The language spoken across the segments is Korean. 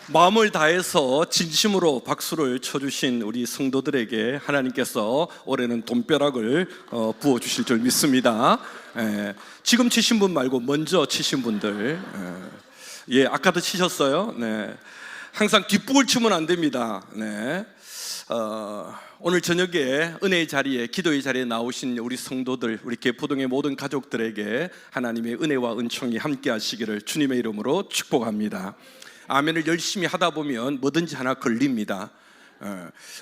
마음을 다해서 진심으로 박수를 쳐주신 우리 성도들에게 하나님께서 올해는 돈벼락을 부어주실 줄 믿습니다. 지금 치신 분 말고 먼저 치신 분들, 아까도 치셨어요. 네. 항상 뒷북을 치면 안 됩니다. 네. 오늘 저녁에 은혜의 자리에, 기도의 자리에 나오신 우리 성도들, 우리 개포동의 모든 가족들에게 하나님의 은혜와 은총이 함께 하시기를 주님의 이름으로 축복합니다. 아멘을 열심히 하다 보면 뭐든지 하나 걸립니다.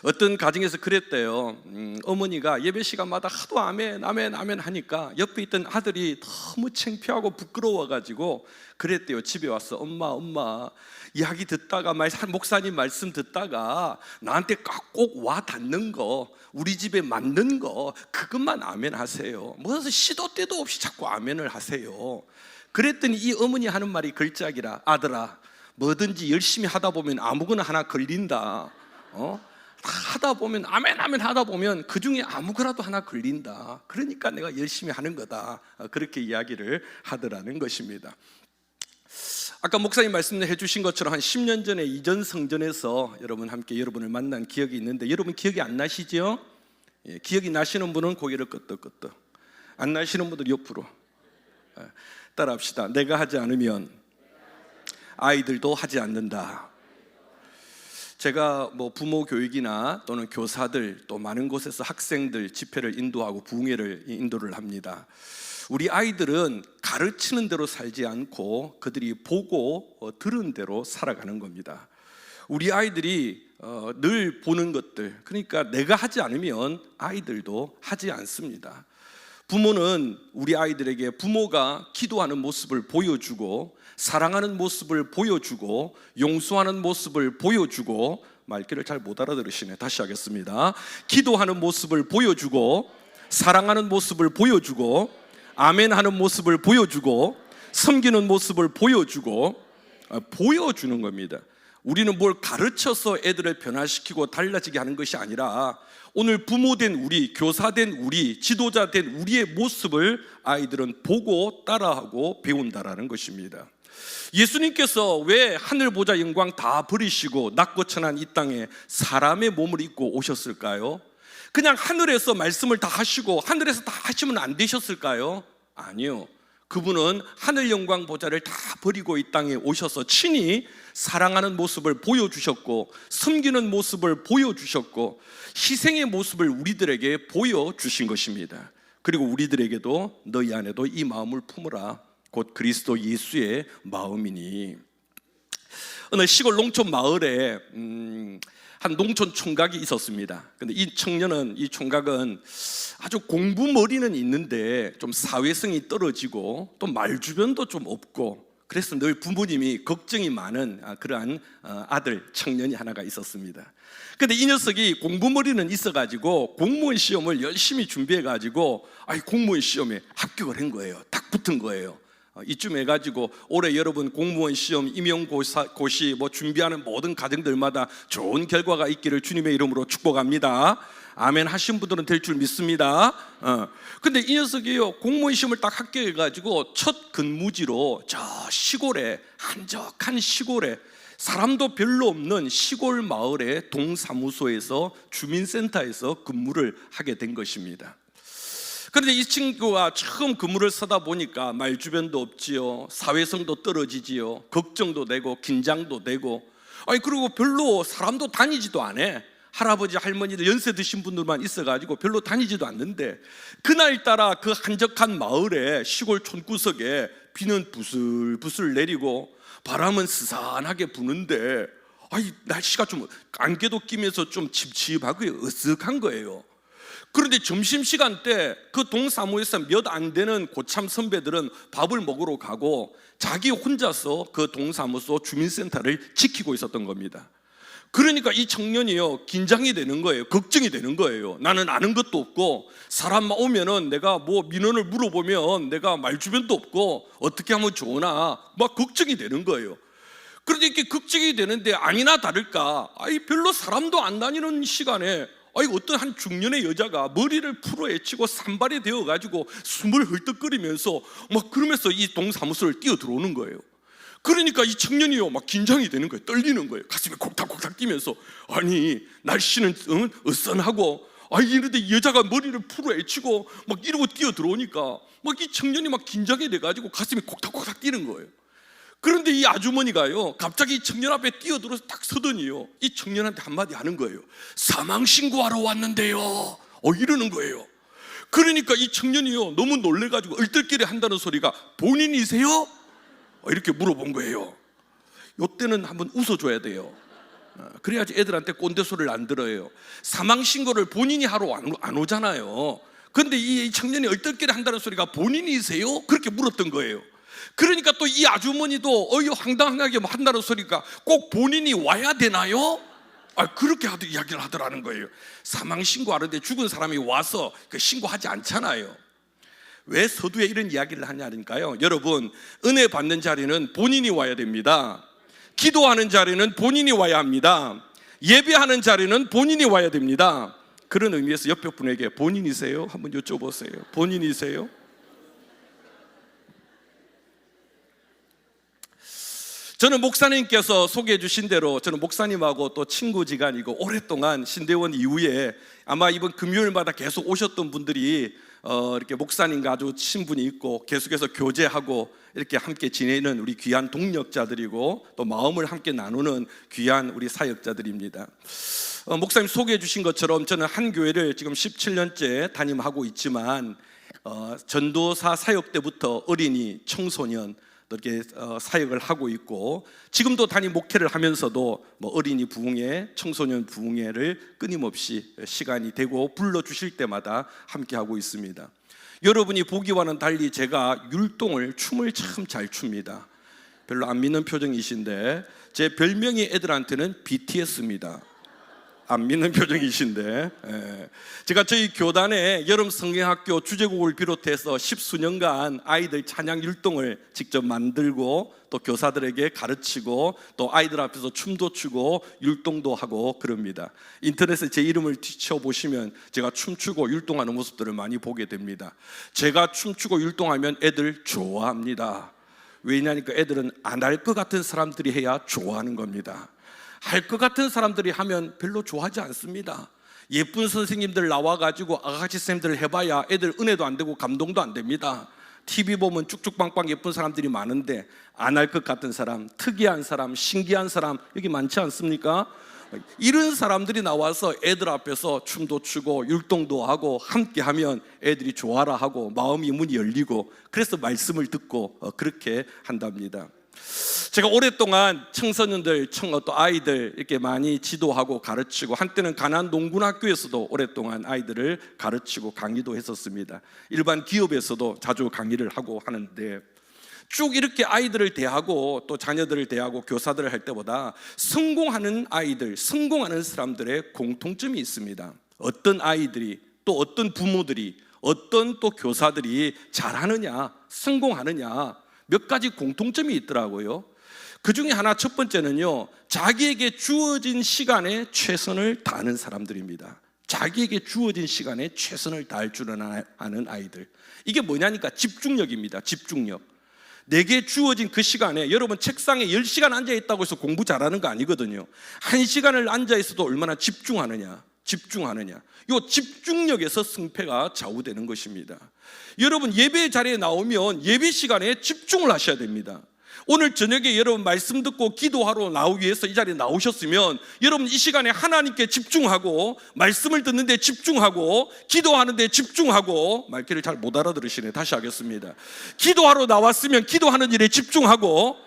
어떤 가정에서 그랬대요. 어머니가 예배 시간마다 하도 아멘 아멘 아멘 하니까 옆에 있던 아들이 너무 창피하고 부끄러워가지고 그랬대요. 집에 와서 엄마 이야기 듣다가 목사님 말씀 듣다가 나한테 꼭 와 닿는 거, 우리 집에 맞는 거 그것만 아멘 하세요. 무슨 시도 때도 없이 자꾸 아멘을 하세요. 그랬더니 이 어머니 하는 말이 걸작이라, 아들아 뭐든지 열심히 하다 보면 아무거나 하나 걸린다. 하다 보면 아멘 아멘 하다 보면 그 중에 아무거나도 하나 걸린다. 그러니까 내가 열심히 하는 거다. 그렇게 이야기를 하더라는 것입니다. 아까 목사님 말씀해 주신 것처럼 한 10년 전에 이전 성전에서 여러분을 만난 기억이 있는데, 여러분 기억이 안 나시죠? 기억이 나시는 분은 고개를 끄덕끄덕, 안 나시는 분들 옆으로 따라합시다. 내가 하지 않으면 아이들도 하지 않는다. 제가 부모 교육이나 또는 교사들, 또 많은 곳에서 학생들 집회를 인도하고 부흥회를 인도를 합니다. 우리 아이들은 가르치는 대로 살지 않고 그들이 보고 들은 대로 살아가는 겁니다. 우리 아이들이 늘 보는 것들, 그러니까 내가 하지 않으면 아이들도 하지 않습니다. 부모는 우리 아이들에게 부모가 기도하는 모습을 보여주고, 사랑하는 모습을 보여주고, 용서하는 모습을 보여주고, 말귀를 잘 못 알아들으시네. 다시 하겠습니다. 기도하는 모습을 보여주고, 사랑하는 모습을 보여주고, 아멘하는 모습을 보여주고, 섬기는 모습을 보여주고, 보여주는 겁니다. 우리는 뭘 가르쳐서 애들을 변화시키고 달라지게 하는 것이 아니라 오늘 부모된 우리, 교사된 우리, 지도자된 우리의 모습을 아이들은 보고 따라하고 배운다라는 것입니다. 예수님께서 왜 하늘보좌 영광 다 버리시고 낮고 천한 이 땅에 사람의 몸을 입고 오셨을까요? 그냥 하늘에서 말씀을 다 하시고 하늘에서 다 하시면 안 되셨을까요? 아니요. 그분은 하늘 영광 보좌를 다 버리고 이 땅에 오셔서 친히 사랑하는 모습을 보여주셨고, 섬기는 모습을 보여주셨고, 희생의 모습을 우리들에게 보여주신 것입니다. 그리고 우리들에게도 너희 안에도 이 마음을 품으라, 곧 그리스도 예수의 마음이니. 어느 시골 농촌 마을에 한 농촌 총각이 있었습니다. 근데 이 총각은 아주 공부머리는 있는데 좀 사회성이 떨어지고 또 말주변도 좀 없고, 그래서 늘 부모님이 걱정이 많은 그러한 아들 청년이 하나가 있었습니다. 근데 이 녀석이 공부머리는 있어가지고 공무원 시험을 열심히 준비해가지고 공무원 시험에 합격을 한 거예요. 딱 붙은 거예요. 이쯤 해가지고 올해 여러분 공무원 시험, 임용고시 준비하는 모든 가정들마다 좋은 결과가 있기를 주님의 이름으로 축복합니다. 아멘 하신 분들은 될 줄 믿습니다. 근데 이 녀석이요, 공무원 시험을 딱 합격해가지고 첫 근무지로 저 시골에, 한적한 시골에, 사람도 별로 없는 시골 마을의 동사무소에서, 주민센터에서 근무를 하게 된 것입니다. 그런데 이 친구가 처음 근무를 서다 보니까 말주변도 없지요, 사회성도 떨어지지요, 걱정도 되고 긴장도 되고, 그리고 별로 사람도 다니지도 않아. 할아버지 할머니들 연세 드신 분들만 있어가지고 별로 다니지도 않는데, 그날따라 그 한적한 마을에, 시골 촌구석에 비는 부슬부슬 내리고 바람은 스산하게 부는데 날씨가 좀 안개도 끼면서 좀 찝찝하고 으쓱한 거예요. 그런데 점심시간 때 그 동사무소에서 몇 안 되는 고참 선배들은 밥을 먹으러 가고 자기 혼자서 그 동사무소 주민센터를 지키고 있었던 겁니다. 그러니까 이 청년이요, 긴장이 되는 거예요. 걱정이 되는 거예요. 나는 아는 것도 없고, 사람만 오면은 내가 민원을 물어보면 내가 말주변도 없고 어떻게 하면 좋으나 걱정이 되는 거예요. 그런데 이렇게 걱정이 되는데 아니나 다를까 별로 사람도 안 다니는 시간에 어떤 한 중년의 여자가 머리를 풀어헤치고 산발이 되어가지고 숨을 헐떡거리면서 그러면서 이 동사무소를 뛰어 들어오는 거예요. 그러니까 이 청년이요 막 긴장이 되는 거예요. 떨리는 거예요. 가슴이 콕탁콕탁 뛰면서, 아니 날씨는 어선하고, 이런데 여자가 머리를 풀어헤치고 막 이러고 뛰어 들어오니까 막 이 청년이 막 긴장이 돼가지고 가슴이 콕탁콕탁 뛰는 거예요. 그런데 이 아주머니가요 갑자기 이 청년 앞에 뛰어들어서 딱 서더니요 이 청년한테 한마디 하는 거예요. 사망신고하러 왔는데요, 이러는 거예요. 그러니까 이 청년이요 너무 놀래가지고 얼떨결에 한다는 소리가, 본인이세요? 이렇게 물어본 거예요. 이때는 한번 웃어줘야 돼요. 그래야지 애들한테 꼰대 소리를 안 들어요. 사망신고를 본인이 하러 안 오잖아요. 근데 이 청년이 얼떨결에 한다는 소리가 본인이세요? 그렇게 물었던 거예요. 그러니까 또 이 아주머니도 황당하게 한다는 소리가 꼭 본인이 와야 되나요? 그렇게 이야기를 하더라는 거예요. 사망신고하는데 죽은 사람이 와서 신고하지 않잖아요. 왜 서두에 이런 이야기를 하냐니까요, 여러분, 은혜 받는 자리는 본인이 와야 됩니다. 기도하는 자리는 본인이 와야 합니다. 예배하는 자리는 본인이 와야 됩니다. 그런 의미에서 옆에 분에게 본인이세요? 한번 여쭤보세요. 본인이세요? 저는 목사님께서 소개해 주신 대로 저는 목사님하고 또 친구지간이고 오랫동안 신대원 이후에 아마 이번 금요일마다 계속 오셨던 분들이 이렇게 목사님과 아주 친분이 있고 계속해서 교제하고 이렇게 함께 지내는 우리 귀한 동력자들이고 또 마음을 함께 나누는 귀한 우리 사역자들입니다. 목사님 소개해 주신 것처럼 저는 한 교회를 지금 17년째 담임하고 있지만 전도사 사역 때부터 어린이, 청소년 이렇게 사역을 하고 있고, 지금도 담임 목회를 하면서도 어린이 부흥회, 청소년 부흥회를 끊임없이 시간이 되고 불러주실 때마다 함께 하고 있습니다. 여러분이 보기와는 달리 제가 율동을, 춤을 참 잘 춥니다. 별로 안 믿는 표정이신데 제 별명이 애들한테는 BTS입니다. 안 믿는 표정이신데, 제가 저희 교단의 여름 성경학교 주제곡을 비롯해서 10수년간 아이들 찬양 율동을 직접 만들고 또 교사들에게 가르치고 또 아이들 앞에서 춤도 추고 율동도 하고 그럽니다. 인터넷에 제 이름을 쳐보시면 제가 춤추고 율동하는 모습들을 많이 보게 됩니다. 제가 춤추고 율동하면 애들 좋아합니다. 왜냐니까 애들은 안 할 것 같은 사람들이 해야 좋아하는 겁니다. 할 것 같은 사람들이 하면 별로 좋아하지 않습니다. 예쁜 선생님들 나와가지고 아가씨 쌤들 해봐야 애들 은혜도 안 되고 감동도 안 됩니다. TV 보면 쭉쭉빵빵 예쁜 사람들이 많은데 안 할 것 같은 사람, 특이한 사람, 신기한 사람 여기 많지 않습니까? 이런 사람들이 나와서 애들 앞에서 춤도 추고 율동도 하고 함께 하면 애들이 좋아라 하고 마음이 문이 열리고 그래서 말씀을 듣고 그렇게 한답니다. 제가 오랫동안 청소년들, 또 아이들 이렇게 많이 지도하고 가르치고, 한때는 가난 농군학교에서도 오랫동안 아이들을 가르치고 강의도 했었습니다. 일반 기업에서도 자주 강의를 하고 하는데, 쭉 이렇게 아이들을 대하고 또 자녀들을 대하고 교사들을 할 때보다 성공하는 아이들, 성공하는 사람들의 공통점이 있습니다. 어떤 아이들이, 또 어떤 부모들이, 어떤 또 교사들이 잘하느냐, 성공하느냐, 몇 가지 공통점이 있더라고요. 그 중에 하나, 첫 번째는요, 자기에게 주어진 시간에 최선을 다하는 사람들입니다. 자기에게 주어진 시간에 최선을 다할 줄 아는 아이들. 이게 뭐냐니까 집중력입니다. 집중력. 내게 주어진 그 시간에, 여러분 책상에 10시간 앉아있다고 해서 공부 잘하는 거 아니거든요. 1시간을 앉아있어도 얼마나 집중하느냐. 이 집중력에서 승패가 좌우되는 것입니다. 여러분 예배 자리에 나오면 예배 시간에 집중을 하셔야 됩니다. 오늘 저녁에 여러분 말씀 듣고 기도하러 나오기 위해서 이 자리에 나오셨으면 여러분 이 시간에 하나님께 집중하고, 말씀을 듣는데 집중하고, 기도하는데 집중하고, 말귀를 잘 못 알아들으시네. 다시 하겠습니다. 기도하러 나왔으면 기도하는 일에 집중하고,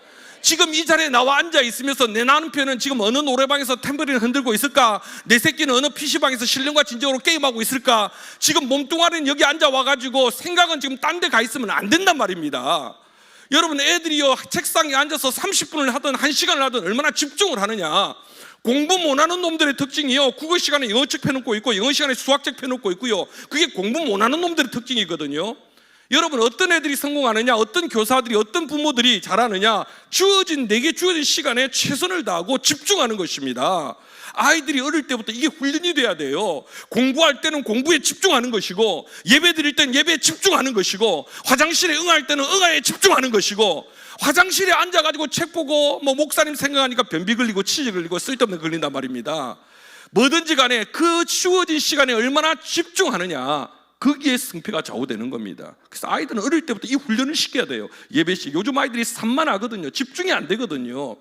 지금 이 자리에 나와 앉아 있으면서 내 남편은 지금 어느 노래방에서 탬버린을 흔들고 있을까? 내 새끼는 어느 PC방에서 신령과 진정으로 게임하고 있을까? 지금 몸뚱아리는 여기 앉아 와가지고 생각은 지금 딴 데 가 있으면 안 된단 말입니다. 여러분 애들이요 책상에 앉아서 30분을 하든 1시간을 하든 얼마나 집중을 하느냐. 공부 못하는 놈들의 특징이요, 국어 시간에 영어책 펴놓고 있고 영어 시간에 수학책 펴놓고 있고요, 그게 공부 못하는 놈들의 특징이거든요. 여러분 어떤 애들이 성공하느냐, 어떤 교사들이, 어떤 부모들이 잘하느냐, 내게 주어진 시간에 최선을 다하고 집중하는 것입니다. 아이들이 어릴 때부터 이게 훈련이 돼야 돼요. 공부할 때는 공부에 집중하는 것이고, 예배 드릴 때는 예배에 집중하는 것이고, 화장실에 응할 때는 응아에 집중하는 것이고, 화장실에 앉아가지고 책 보고 뭐 목사님 생각하니까 변비 걸리고 치질 걸리고 쓸데없는 걸린단 말입니다. 뭐든지 간에 그 주어진 시간에 얼마나 집중하느냐, 거기에 승패가 좌우되는 겁니다. 그래서 아이들은 어릴 때부터 이 훈련을 시켜야 돼요. 예배 시간, 요즘 아이들이 산만하거든요. 집중이 안 되거든요.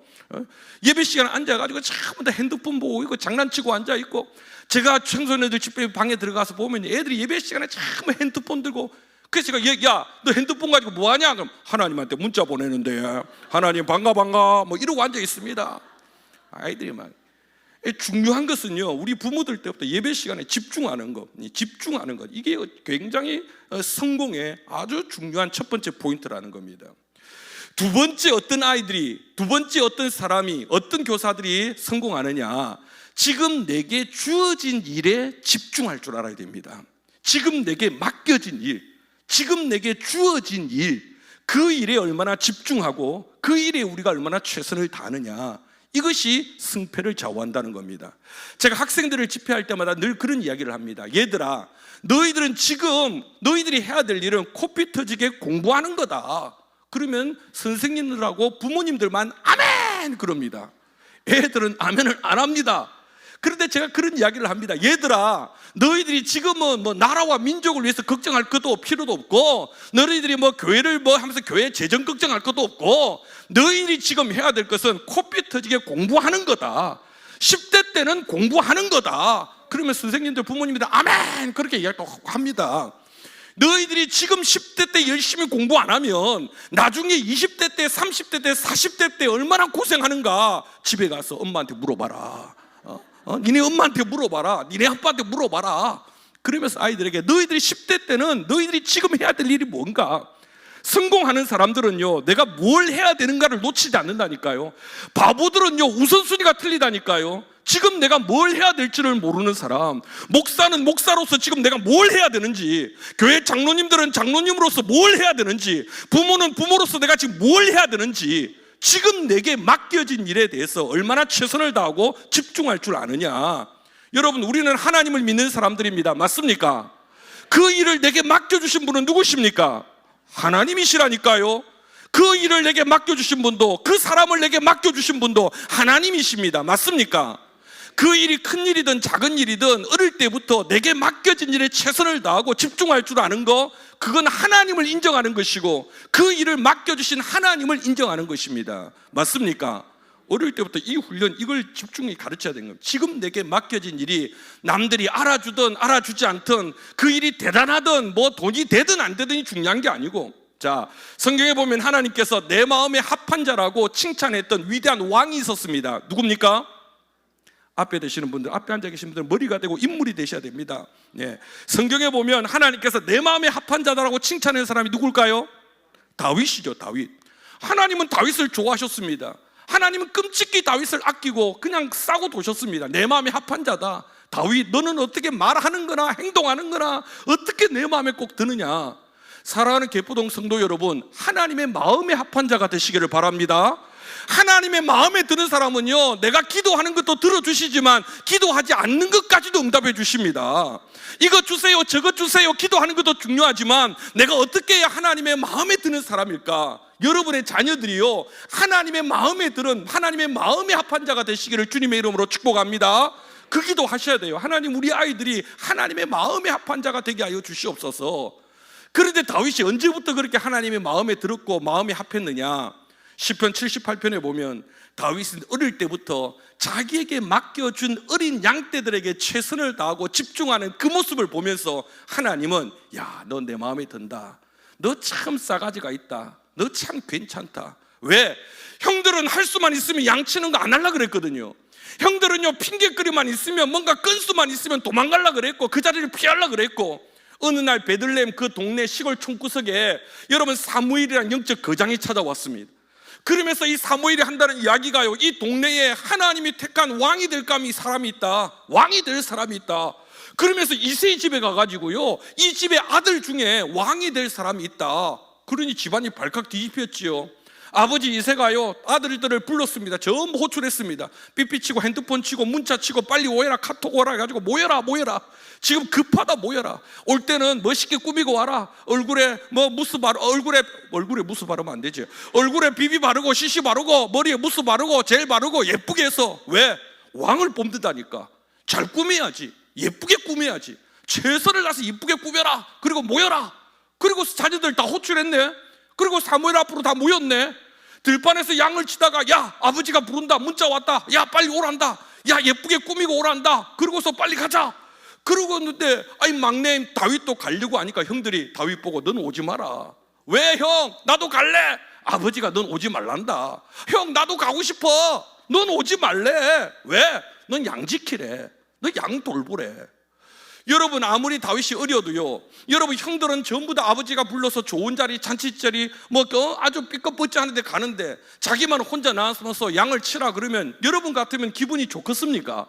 예배 시간에 앉아가지고 전부 다 핸드폰 보고 있고 장난치고 앉아있고, 제가 청소년들 집회 방에 들어가서 보면 애들이 예배 시간에 전부 핸드폰 들고, 그래서 제가 야, 너 핸드폰 가지고 뭐하냐? 그럼 하나님한테 문자 보내는데 하나님 반가 뭐 이러고 앉아 있습니다. 아이들이 막. 중요한 것은요, 우리 부모들 때부터 예배 시간에 집중하는 것, 이게 굉장히 성공의 아주 중요한 첫 번째 포인트라는 겁니다. 두 번째, 어떤 사람이, 어떤 교사들이 성공하느냐, 지금 내게 주어진 일에 집중할 줄 알아야 됩니다. 지금 내게 맡겨진 일, 지금 내게 주어진 일, 그 일에 얼마나 집중하고 그 일에 우리가 얼마나 최선을 다하느냐, 이것이 승패를 좌우한다는 겁니다. 제가 학생들을 집회할 때마다 늘 그런 이야기를 합니다. 얘들아, 너희들은 지금 너희들이 해야 될 일은 코피 터지게 공부하는 거다. 그러면 선생님들하고 부모님들만 아멘 그럽니다. 애들은 아멘을 안 합니다. 그런데 제가 그런 이야기를 합니다. 얘들아, 너희들이 지금은 뭐 나라와 민족을 위해서 걱정할 것도 필요도 없고, 너희들이 뭐 교회를 뭐 하면서 교회 재정 걱정할 것도 없고, 너희들이 지금 해야 될 것은 코피 터지게 공부하는 거다. 10대 때는 공부하는 거다. 그러면 선생님들, 부모님들 아멘 그렇게 이야기합니다. 너희들이 지금 10대 때 열심히 공부 안 하면 나중에 20대 때, 30대 때, 40대 때 얼마나 고생하는가 집에 가서 엄마한테 물어봐라. 니네 엄마한테 물어봐라. 니네 아빠한테 물어봐라. 그러면서 아이들에게 너희들이 10대 때는 너희들이 지금 해야 될 일이 뭔가. 성공하는 사람들은요, 내가 뭘 해야 되는가를 놓치지 않는다니까요. 바보들은요, 우선순위가 틀리다니까요. 지금 내가 뭘 해야 될지를 모르는 사람, 목사는 목사로서 지금 내가 뭘 해야 되는지, 교회 장로님들은 장로님으로서 뭘 해야 되는지, 부모는 부모로서 내가 지금 뭘 해야 되는지, 지금 내게 맡겨진 일에 대해서 얼마나 최선을 다하고 집중할 줄 아느냐. 여러분, 우리는 하나님을 믿는 사람들입니다. 맞습니까? 그 일을 내게 맡겨주신 분은 누구십니까? 하나님이시라니까요. 그 일을 내게 맡겨주신 분도, 그 사람을 내게 맡겨주신 분도 하나님이십니다. 맞습니까? 그 일이 큰 일이든 작은 일이든 어릴 때부터 내게 맡겨진 일에 최선을 다하고 집중할 줄 아는 거, 그건 하나님을 인정하는 것이고 그 일을 맡겨주신 하나님을 인정하는 것입니다. 맞습니까? 어릴 때부터 이 훈련, 이걸 집중히 가르쳐야 되는 겁니다. 지금 내게 맡겨진 일이 남들이 알아주든 알아주지 않든, 그 일이 대단하든 뭐 돈이 되든 안 되든이 중요한 게 아니고, 자, 성경에 보면 하나님께서 내 마음에 합한 자라고 칭찬했던 위대한 왕이 있었습니다. 누굽니까? 앞에 되시는 분들, 앞에 앉아 계신 분들 머리가 되고 인물이 되셔야 됩니다. 예. 성경에 보면 하나님께서 내 마음에 합한 자다라고 칭찬한 사람이 누굴까요? 다윗이죠. 다윗. 하나님은 다윗을 좋아하셨습니다. 하나님은 끔찍히 다윗을 아끼고 그냥 싸고 도셨습니다. 내 마음에 합한 자다. 다윗, 너는 어떻게 말하는 거나 행동하는 거나 어떻게 내 마음에 꼭 드느냐. 사랑하는 개포동 성도 여러분, 하나님의 마음에 합한 자가 되시기를 바랍니다. 하나님의 마음에 드는 사람은요, 내가 기도하는 것도 들어주시지만 기도하지 않는 것까지도 응답해 주십니다. 이것 주세요, 저것 주세요, 기도하는 것도 중요하지만 내가 어떻게 해야 하나님의 마음에 드는 사람일까? 여러분의 자녀들이요, 하나님의 마음에 들은, 하나님의 마음에 합한 자가 되시기를 주님의 이름으로 축복합니다. 그 기도 하셔야 돼요. 하나님, 우리 아이들이 하나님의 마음에 합한 자가 되게 하여 주시옵소서. 그런데 다윗이 언제부터 그렇게 하나님의 마음에 들었고 마음에 합했느냐? 시편 78편에 보면 다윗은 어릴 때부터 자기에게 맡겨준 어린 양떼들에게 최선을 다하고 집중하는 그 모습을 보면서 하나님은, 야, 너 내 마음에 든다. 너 참 싸가지가 있다. 너 참 괜찮다. 왜? 형들은 할 수만 있으면 양치는 거 안 하려고 그랬거든요. 형들은요, 핑계거리만 있으면, 뭔가 건수만 있으면 도망가려고 그랬고 그 자리를 피하려고 그랬고, 어느 날 베들레헴 그 동네 시골 총구석에 여러분 사무엘이라는 영적 거장이 찾아왔습니다. 그러면서 이 사무엘이 한다는 이야기가요, 이 동네에 하나님이 택한 왕이 될 사람이 있다. 왕이 될 사람이 있다. 그러면서 이새의 집에 가가지고요, 이 집의 아들 중에 왕이 될 사람이 있다. 그러니 집안이 발칵 뒤집혔지요. 아버지 이새가요 아들들을 불렀습니다. 전부 호출했습니다. 삐삐치고 핸드폰 치고 문자 치고 빨리 오해라, 카톡 오라 해가지고 모여라 지금 급하다, 모여라. 올 때는 멋있게 꾸미고 와라. 얼굴에 뭐 무스 바르, 얼굴에 무스 바르면 안 되지. 얼굴에 비비 바르고 시시 바르고 머리에 무스 바르고 젤 바르고 예쁘게 해서. 왜? 왕을 뽑는다니까. 잘 꾸며야지, 예쁘게 꾸며야지. 최선을 다해서 예쁘게 꾸며라. 그리고 모여라. 그리고 자녀들 다 호출했네. 그리고 사무엘 앞으로 다 모였네. 들판에서 양을 치다가 야 아버지가 부른다, 문자 왔다, 야 빨리 오란다, 야 예쁘게 꾸미고 오란다. 그러고서 빨리 가자. 그러고 있는데 아이 막내 다윗도 가려고 하니까 형들이 다윗 보고 넌 오지 마라. 왜 형? 나도 갈래. 아버지가 넌 오지 말란다. 형 나도 가고 싶어. 넌 오지 말래. 왜? 넌 양 지키래. 너 양 돌보래. 여러분 아무리 다윗이 어려도요, 여러분 형들은 전부 다 아버지가 불러서 좋은 자리, 잔치자리 뭐 아주 삐끗뻗지 않은데 가는데 자기만 혼자 나와서 양을 치라 그러면 여러분 같으면 기분이 좋겠습니까?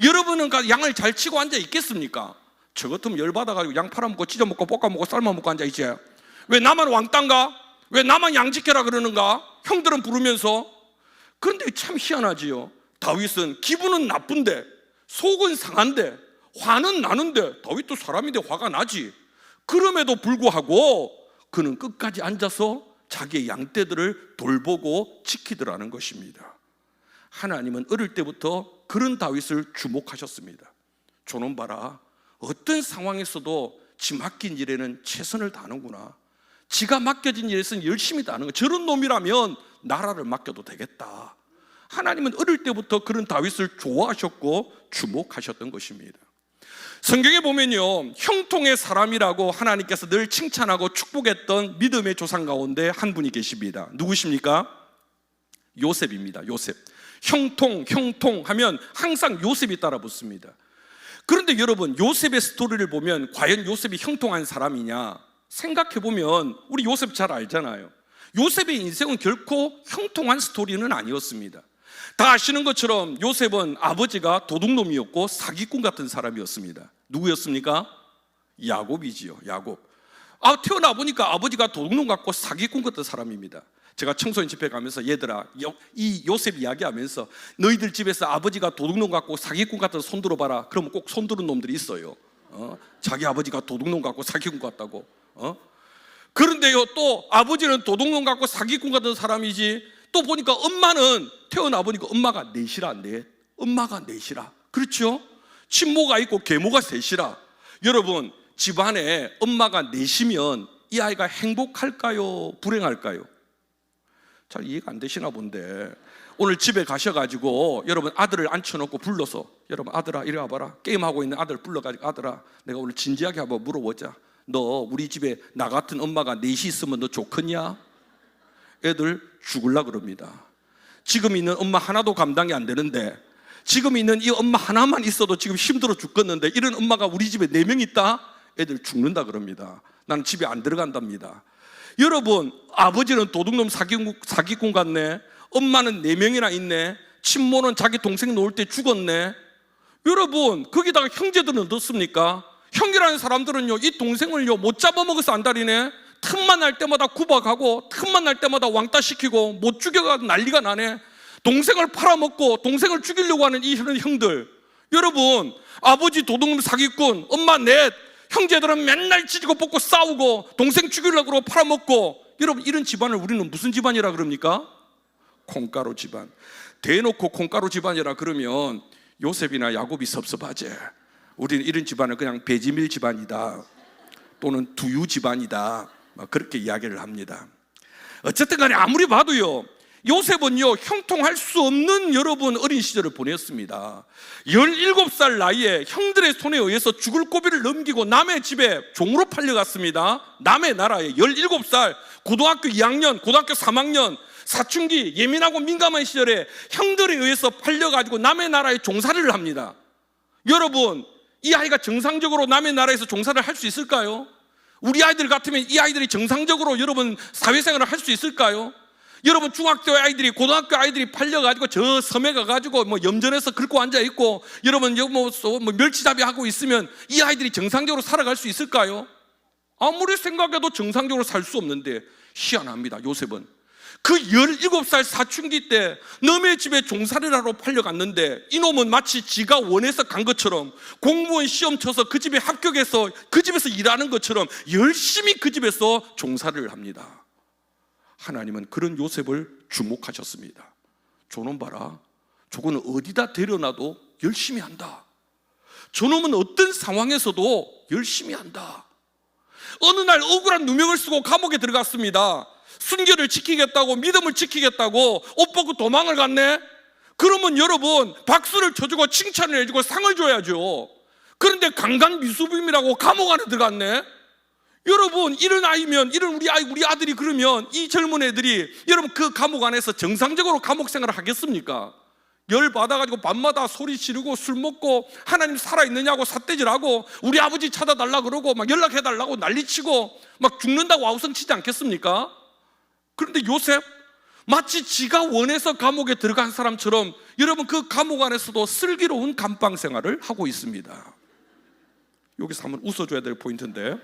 여러분은 양을 잘 치고 앉아 있겠습니까? 저 같으면 열받아가지고 양 팔아먹고 찢어먹고 볶아먹고 삶아먹고 앉아있지. 왜 나만 왕따인가? 왜 나만 양 지켜라 그러는가? 형들은 부르면서. 그런데 참 희한하지요. 다윗은 기분은 나쁜데 속은 상한데 화는 나는데, 다윗도 사람인데 화가 나지. 그럼에도 불구하고 그는 끝까지 앉아서 자기의 양떼들을 돌보고 지키더라는 것입니다. 하나님은 어릴 때부터 그런 다윗을 주목하셨습니다. 저놈 봐라, 어떤 상황에서도 지 맡긴 일에는 최선을 다하는구나. 지가 맡겨진 일에서는 열심히 다하는 거야. 저런 놈이라면 나라를 맡겨도 되겠다. 하나님은 어릴 때부터 그런 다윗을 좋아하셨고 주목하셨던 것입니다. 성경에 보면요, 형통의 사람이라고 하나님께서 늘 칭찬하고 축복했던 믿음의 조상 가운데 한 분이 계십니다. 누구십니까? 요셉입니다. 요셉. 형통 하면 항상 요셉이 따라 붙습니다. 그런데 여러분, 요셉의 스토리를 보면 과연 요셉이 형통한 사람이냐 생각해보면 우리 요셉 잘 알잖아요. 요셉의 인생은 결코 형통한 스토리는 아니었습니다. 다 아시는 것처럼 요셉은 아버지가 도둑놈이었고 사기꾼 같은 사람이었습니다. 누구였습니까? 야곱이지요. 야곱. 태어나 보니까 아버지가 도둑놈 같고 사기꾼 같은 사람입니다. 제가 청소년 집회 가면서 얘들아, 이 요셉 이야기하면서 너희들 집에서 아버지가 도둑놈 같고 사기꾼 같은 손 들어봐라. 그러면 꼭 손 들은 놈들이 있어요. 자기 아버지가 도둑놈 같고 사기꾼 같다고. 그런데요, 또 아버지는 도둑놈 같고 사기꾼 같은 사람이지, 또 보니까 엄마는 태어나 보니까 엄마가 넷이라. 엄마가 넷이라. 그렇죠? 친모가 있고 계모가 셋이라. 여러분, 집안에 엄마가 넷이면 이 아이가 행복할까요? 불행할까요? 잘 이해가 안 되시나 본데, 오늘 집에 가셔가지고 여러분 아들을 앉혀놓고 불러서, 여러분 아들아 이리 와봐라. 게임하고 있는 아들 불러가지고 아들아, 내가 오늘 진지하게 한번 물어보자. 너 우리 집에 나 같은 엄마가 넷이 있으면 너 좋겠냐? 애들 죽을라 그럽니다. 지금 있는 엄마 하나도 감당이 안 되는데, 지금 있는 이 엄마 하나만 있어도 지금 힘들어 죽겠는데 이런 엄마가 우리 집에 4명 있다? 애들 죽는다 그럽니다. 나는 집에 안 들어간답니다. 여러분, 아버지는 도둑놈 사기꾼 같네. 엄마는 4명이나 있네. 친모는 자기 동생 놓을 때 죽었네. 여러분, 거기다가 형제들은 어떻습니까? 형이라는 사람들은요, 이 동생을요 못 잡아먹어서 안달이네. 틈만 날 때마다 구박하고 틈만 날 때마다 왕따시키고 못 죽여가 난리가 나네. 동생을 팔아먹고 동생을 죽이려고 하는 이런 형들. 여러분, 아버지 도둑놈 사기꾼, 엄마 넷, 형제들은 맨날 찢고 뽑고 싸우고 동생 죽이려고 그러고 팔아먹고. 여러분, 이런 집안을 우리는 무슨 집안이라 그럽니까? 콩가루 집안. 대놓고 콩가루 집안이라 그러면 요셉이나 야곱이 섭섭하지. 우리는 이런 집안을 그냥 배지밀 집안이다, 또는 두유 집안이다, 그렇게 이야기를 합니다. 어쨌든 간에 아무리 봐도요, 요셉은요 형통할 수 없는 여러분 어린 시절을 보냈습니다. 17살 나이에 형들의 손에 의해서 죽을 고비를 넘기고 남의 집에 종으로 팔려갔습니다. 남의 나라에 17살, 고등학교 2학년, 고등학교 3학년, 사춘기, 예민하고 민감한 시절에 형들에 의해서 팔려가지고 남의 나라에 종살이를 합니다. 여러분, 이 아이가 정상적으로 남의 나라에서 종살이를 할 수 있을까요? 우리 아이들 같으면 이 아이들이 정상적으로 여러분 사회생활을 할 수 있을까요? 여러분, 중학교 아이들이, 고등학교 아이들이 팔려가지고 저 섬에 가가지고 뭐 염전에서 긁고 앉아있고, 여러분 여기 뭐 멸치잡이 하고 있으면 이 아이들이 정상적으로 살아갈 수 있을까요? 아무리 생각해도 정상적으로 살 수 없는데, 희한합니다. 요셉은 그 17살 사춘기 때 너의 집에 종살이를 하러 팔려갔는데 이놈은 마치 지가 원해서 간 것처럼 공무원 시험 쳐서 그 집에 합격해서 그 집에서 일하는 것처럼 열심히 그 집에서 종살이를 합니다. 하나님은 그런 요셉을 주목하셨습니다. 저놈 봐라, 저거는 어디다 데려놔도 열심히 한다. 저놈은 어떤 상황에서도 열심히 한다. 어느 날 억울한 누명을 쓰고 감옥에 들어갔습니다. 순결을 지키겠다고, 믿음을 지키겠다고 옷 벗고 도망을 갔네? 그러면 여러분 박수를 쳐주고 칭찬을 해주고 상을 줘야죠. 그런데 강간미수범이라고 감옥 안에 들어갔네? 여러분 이런 아이면, 이런 우리 아들이 그러면 이 젊은 애들이 여러분 그 감옥 안에서 정상적으로 감옥 생활을 하겠습니까? 열 받아가지고 밤마다 소리 지르고 술 먹고 하나님 살아있느냐고 삿대질하고 우리 아버지 찾아달라 그러고 막 연락해달라고 난리치고 막 죽는다고 아우성치지 않겠습니까? 그런데 요셉 마치 지가 원해서 감옥에 들어간 사람처럼 여러분 그 감옥 안에서도 슬기로운 감방 생활을 하고 있습니다. 여기서 한번 웃어줘야 될 포인트인데,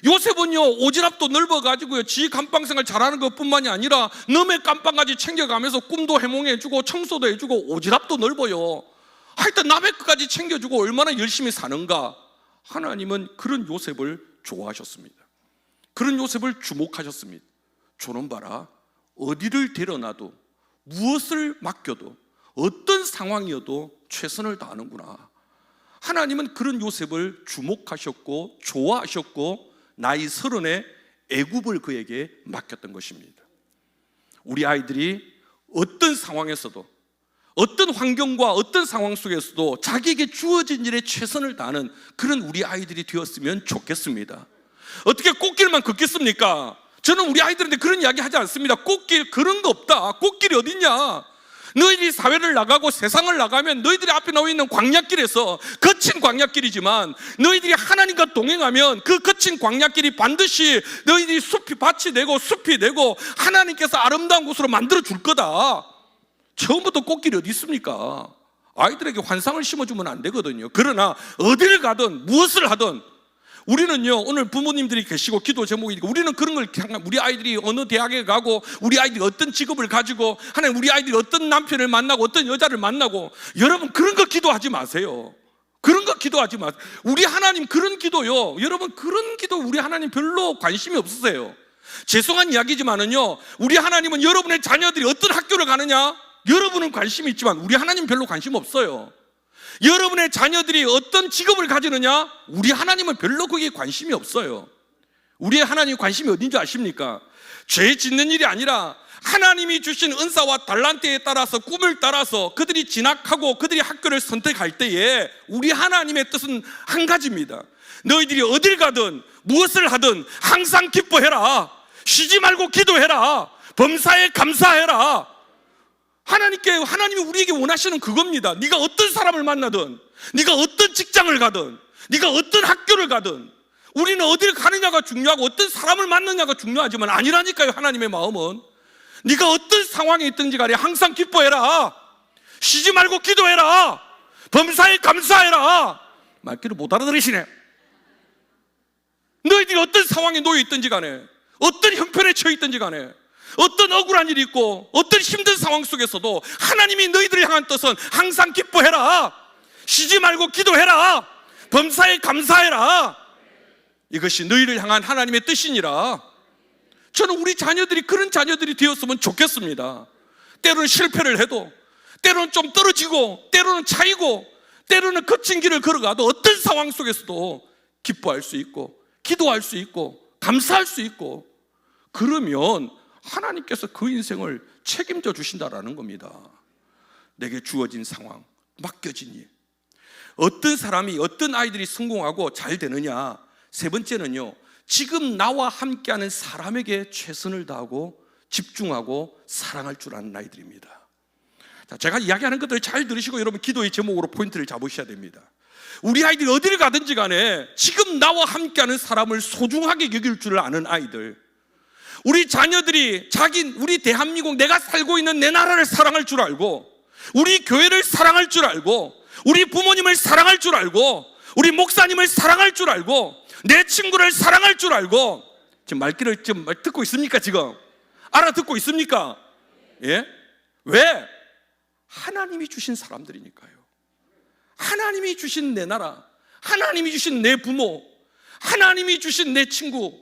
요셉은요 오지랖도 넓어가지고요 지 감방 생활 잘하는 것뿐만이 아니라 남의 감방까지 챙겨가면서 꿈도 해몽해주고 청소도 해주고 오지랖도 넓어요. 하여튼 남의 것까지 챙겨주고 얼마나 열심히 사는가. 하나님은 그런 요셉을 좋아하셨습니다. 그런 요셉을 주목하셨습니다. 저놈 봐라, 어디를 데려놔도 무엇을 맡겨도 어떤 상황이어도 최선을 다하는구나. 하나님은 그런 요셉을 주목하셨고 좋아하셨고 나이 30에 애굽을 그에게 맡겼던 것입니다. 우리 아이들이 어떤 상황에서도, 어떤 환경과 어떤 상황 속에서도 자기에게 주어진 일에 최선을 다하는 그런 우리 아이들이 되었으면 좋겠습니다. 어떻게 꽃길만 걷겠습니까? 저는 우리 아이들한테 그런 이야기 하지 않습니다. 꽃길 그런 거 없다. 꽃길이 어딨냐? 너희들이 사회를 나가고 세상을 나가면 너희들이 앞에 나와 있는 광야길에서, 거친 광야길이지만 너희들이 하나님과 동행하면 그 거친 광야길이 반드시 너희들이 밭이 되고 숲이 되고 하나님께서 아름다운 곳으로 만들어 줄 거다. 처음부터 꽃길이 어디 있습니까? 아이들에게 환상을 심어주면 안 되거든요. 그러나 어디를 가든 무엇을 하든 우리는요, 오늘 부모님들이 계시고 기도 제목이니까 우리는 그런 걸, 우리 아이들이 어느 대학에 가고 우리 아이들이 어떤 직업을 가지고 하나님 우리 아이들이 어떤 남편을 만나고 어떤 여자를 만나고, 여러분 그런 거 기도하지 마세요. 그런 거 기도하지 마세요. 우리 하나님 그런 기도요, 여러분 그런 기도 우리 하나님 별로 관심이 없으세요. 죄송한 이야기지만은요, 우리 하나님은 여러분의 자녀들이 어떤 학교를 가느냐 여러분은 관심이 있지만 우리 하나님 별로 관심 없어요. 여러분의 자녀들이 어떤 직업을 가지느냐 우리 하나님은 별로 거기에 관심이 없어요. 우리의 하나님 관심이 어딘 줄 아십니까? 죄 짓는 일이 아니라 하나님이 주신 은사와 달란트에 따라서, 꿈을 따라서 그들이 진학하고 그들이 학교를 선택할 때에 우리 하나님의 뜻은 한 가지입니다. 너희들이 어딜 가든 무엇을 하든 항상 기뻐해라. 쉬지 말고 기도해라. 범사에 감사해라. 하나님이 우리에게 원하시는 그겁니다. 네가 어떤 사람을 만나든, 네가 어떤 직장을 가든, 네가 어떤 학교를 가든, 우리는 어디를 가느냐가 중요하고 어떤 사람을 만나느냐가 중요하지만 아니라니까요. 하나님의 마음은 네가 어떤 상황에 있든지 간에 항상 기뻐해라. 쉬지 말고 기도해라. 범사에 감사해라. 말귀를 못 알아들으시네. 너희들이 어떤 상황에 놓여 있든지 간에, 어떤 형편에 처해 있든지 간에, 어떤 억울한 일이 있고 어떤 힘든 상황 속에서도 하나님이 너희들을 향한 뜻은 항상 기뻐해라. 쉬지 말고 기도해라. 범사에 감사해라. 이것이 너희를 향한 하나님의 뜻이니라. 저는 우리 자녀들이 그런 자녀들이 되었으면 좋겠습니다. 때로는 실패를 해도, 때로는 좀 떨어지고, 때로는 차이고, 때로는 거친 길을 걸어가도 어떤 상황 속에서도 기뻐할 수 있고 기도할 수 있고 감사할 수 있고, 그러면 하나님께서 그 인생을 책임져 주신다라는 겁니다. 내게 주어진 상황, 맡겨진 일, 어떤 사람이, 어떤 아이들이 성공하고 잘 되느냐. 세 번째는요, 지금 나와 함께하는 사람에게 최선을 다하고 집중하고 사랑할 줄 아는 아이들입니다. 자, 제가 이야기하는 것들을 잘 들으시고 여러분 기도의 제목으로 포인트를 잡으셔야 됩니다. 우리 아이들이 어디를 가든지 간에 지금 나와 함께하는 사람을 소중하게 여길 줄 아는 아이들, 우리 자녀들이 우리 대한민국, 내가 살고 있는 내 나라를 사랑할 줄 알고, 우리 교회를 사랑할 줄 알고, 우리 부모님을 사랑할 줄 알고, 우리 목사님을 사랑할 줄 알고, 내 친구를 사랑할 줄 알고. 지금 말귀를 좀 듣고 있습니까? 지금 알아듣고 있습니까? 예? 왜? 하나님이 주신 사람들이니까요. 하나님이 주신 내 나라, 하나님이 주신 내 부모, 하나님이 주신 내 친구,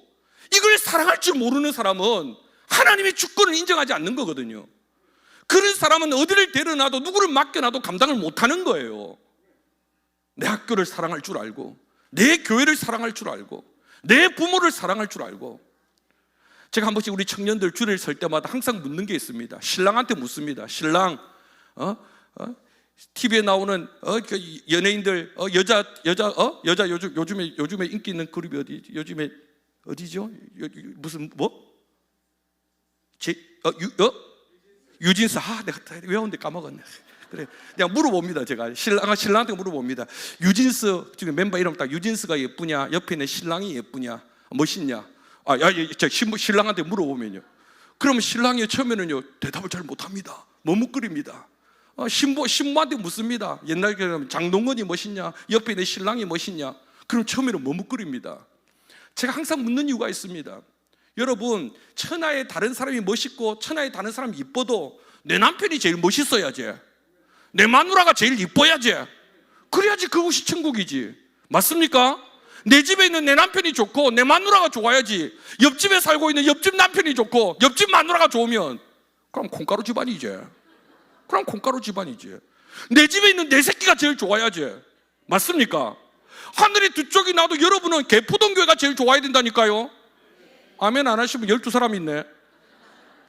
이걸 사랑할 줄 모르는 사람은 하나님의 주권을 인정하지 않는 거거든요. 그런 사람은 어디를 데려놔도 누구를 맡겨놔도 감당을 못하는 거예요. 내 학교를 사랑할 줄 알고, 내 교회를 사랑할 줄 알고, 내 부모를 사랑할 줄 알고. 제가 한 번씩 우리 청년들 줄을 설 때마다 항상 묻는 게 있습니다. 신랑한테 묻습니다. 신랑, TV에 나오는 그 연예인들, 여자 요즘에 인기 있는 그룹이 요즘에 어디죠? 무슨 유진스. 내가 외웠는데 까먹었네. 그래, 내가 물어봅니다. 제가 신랑한테 물어봅니다. 유진스 지금 멤버 이름 딱 유진스가 예쁘냐, 옆에 있는 신랑이 예쁘냐, 멋있냐? 신랑한테 물어보면요. 그러면 신랑이 처음에는요 대답을 잘 못합니다. 머뭇거립니다. 신부한테 묻습니다. 옛날에 장동건이 멋있냐, 옆에 있는 신랑이 멋있냐? 그럼 처음에는 머뭇거립니다. 제가 항상 묻는 이유가 있습니다. 여러분, 천하에 다른 사람이 멋있고 천하에 다른 사람이 이뻐도 내 남편이 제일 멋있어야지, 내 마누라가 제일 이뻐야지, 그래야지 그곳이 천국이지. 맞습니까? 내 집에 있는 내 남편이 좋고 내 마누라가 좋아야지. 옆집에 살고 있는 옆집 남편이 좋고 옆집 마누라가 좋으면 그럼 콩가루 집안이지. 내 집에 있는 내 새끼가 제일 좋아야지. 맞습니까? 하늘이 두 쪽이 나도 여러분은 개포동교회가 제일 좋아야 된다니까요. 아멘 안 하시면 12사람 있네.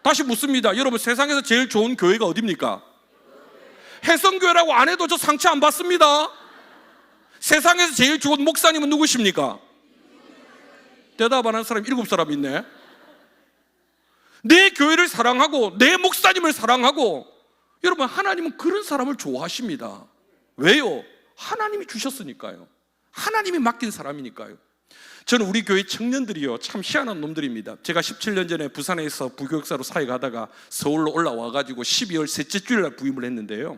다시 묻습니다. 여러분, 세상에서 제일 좋은 교회가 어디입니까? 해성교회라고 안 해도 저 상처 안 받습니다. 세상에서 제일 좋은 목사님은 누구십니까? 대답 안 하는 사람 7사람 있네. 내 교회를 사랑하고 내 목사님을 사랑하고, 여러분, 하나님은 그런 사람을 좋아하십니다. 왜요? 하나님이 주셨으니까요. 하나님이 맡긴 사람이니까요. 저는 우리 교회 청년들이요 참 희한한 놈들입니다. 제가 17년 전에 부산에서 부교육사로 사역하다가 서울로 올라와가지고 12월 셋째 주일날 부임을 했는데요,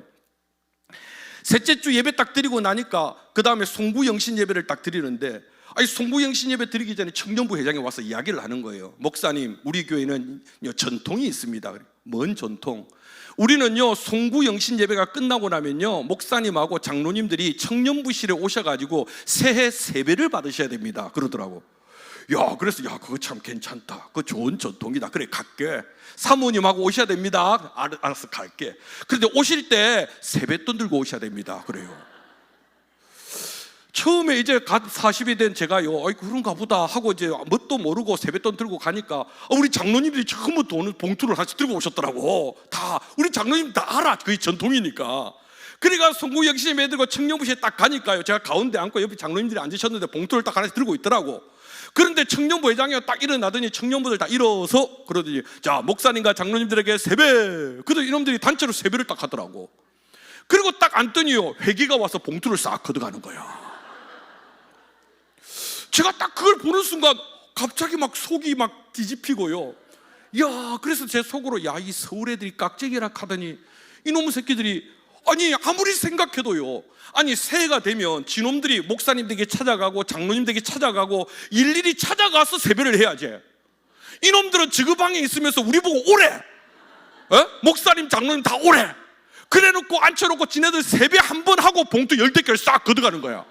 셋째 주 예배 딱 드리고 나니까 그 다음에 송구영신 예배를 딱 드리는데, 송구영신 예배 드리기 전에 청년부 회장이 와서 이야기를 하는 거예요. 목사님, 우리 교회는 전통이 있습니다. 뭔 전통? 우리는요 송구영신 예배가 끝나고 나면요 목사님하고 장로님들이 청년부실에 오셔가지고 새해 세배를 받으셔야 됩니다 그러더라고. 그래서 그거 참 괜찮다, 그거 좋은 전통이다, 그래 갈게. 사모님하고 오셔야 됩니다. 알았어 갈게. 그런데 오실 때 세뱃돈 들고 오셔야 됩니다. 그래요. 처음에 이제 갓 40이 된 제가요 그런가 보다 하고 이제 뭣도 모르고 세뱃돈 들고 가니까 우리 장로님들이 처음 돈을 봉투를 하나씩 들고 오셨더라고. 다 우리 장로님 다 알아, 그게 전통이니까. 그러니까 송구영신 예배 들고 청년부실에 딱 가니까요, 제가 가운데 앉고 옆에 장로님들이 앉으셨는데 봉투를 딱 하나씩 들고 있더라고. 그런데 청년부 회장이 딱 일어나더니 청년부들 다 일어서 그러더니, 자, 목사님과 장로님들에게 세배. 그래도 이놈들이 단체로 세배를 딱 하더라고. 그리고 딱 앉더니요 회계가 와서 봉투를 싹 걷어가는 거야. 제가 딱 그걸 보는 순간 갑자기 막 속이 막 뒤집히고요. 그래서 제 속으로 이 서울 애들이 깍쟁이라 하더니 이놈의 새끼들이, 아무리 생각해도요, 새해가 되면 지놈들이 목사님들에게 찾아가고 장로님들에게 찾아가고 일일이 찾아가서 세배를 해야지. 이놈들은 지그방에 있으면서 우리 보고 오래, 목사님 장로님 다 오래 그래놓고 앉혀놓고 지네들 세배 한 번 하고 봉투 10개를 싹 걷어가는 거야.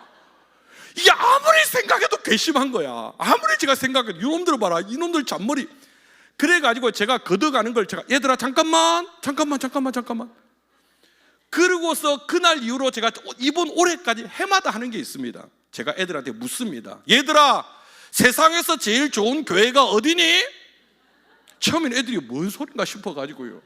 이게 아무리 생각해도 괘씸한 거야. 아무리 제가 생각해도 이놈들 봐라, 이놈들 잔머리. 그래가지고 제가 걷어가는 걸 얘들아 잠깐만. 그러고서 그날 이후로 제가 이번 올해까지 해마다 하는 게 있습니다. 제가 애들한테 묻습니다. 얘들아, 세상에서 제일 좋은 교회가 어디니? 처음엔 애들이 뭔 소린가 싶어가지고요.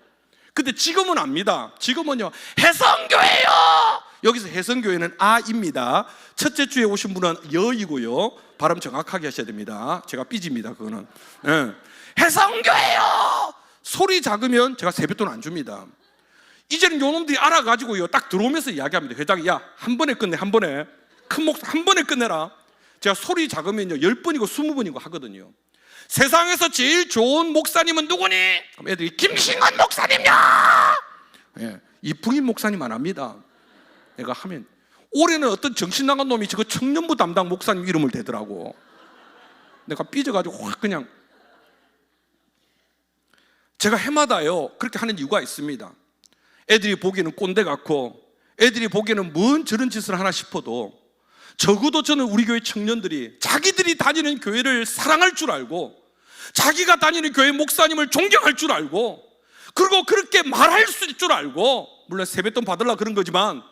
근데 지금은 압니다. 지금은요 해성교회요. 여기서 해성교회는 아입니다. 첫째 주에 오신 분은 여이고요. 발음 정확하게 하셔야 됩니다. 제가 삐집니다 그거는. 해성교회요. 소리 작으면 제가 세뱃돈 안 줍니다. 이제는 요놈들이 알아가지고요 딱 들어오면서 이야기합니다. 회장이, 한 번에 끝내, 한 번에 큰 목소리 한 번에 끝내라. 제가 소리 작으면요 10번이고 20번이고 하거든요. 세상에서 제일 좋은 목사님은 누구니? 그럼 애들이 김신관 목사님이야. 이풍인 목사님 안 합니다. 내가 하면 올해는 어떤 정신 나간 놈이 저거 청년부 담당 목사님 이름을 대더라고. 내가 삐져가지고 확 그냥. 제가 해마다요 그렇게 하는 이유가 있습니다. 애들이 보기에는 꼰대 같고 애들이 보기에는 뭔 저런 짓을 하나 싶어도 적어도 저는 우리 교회 청년들이 자기들이 다니는 교회를 사랑할 줄 알고 자기가 다니는 교회 목사님을 존경할 줄 알고 그리고 그렇게 말할 수 있을 줄 알고, 물론 세뱃돈 받으려고 그런 거지만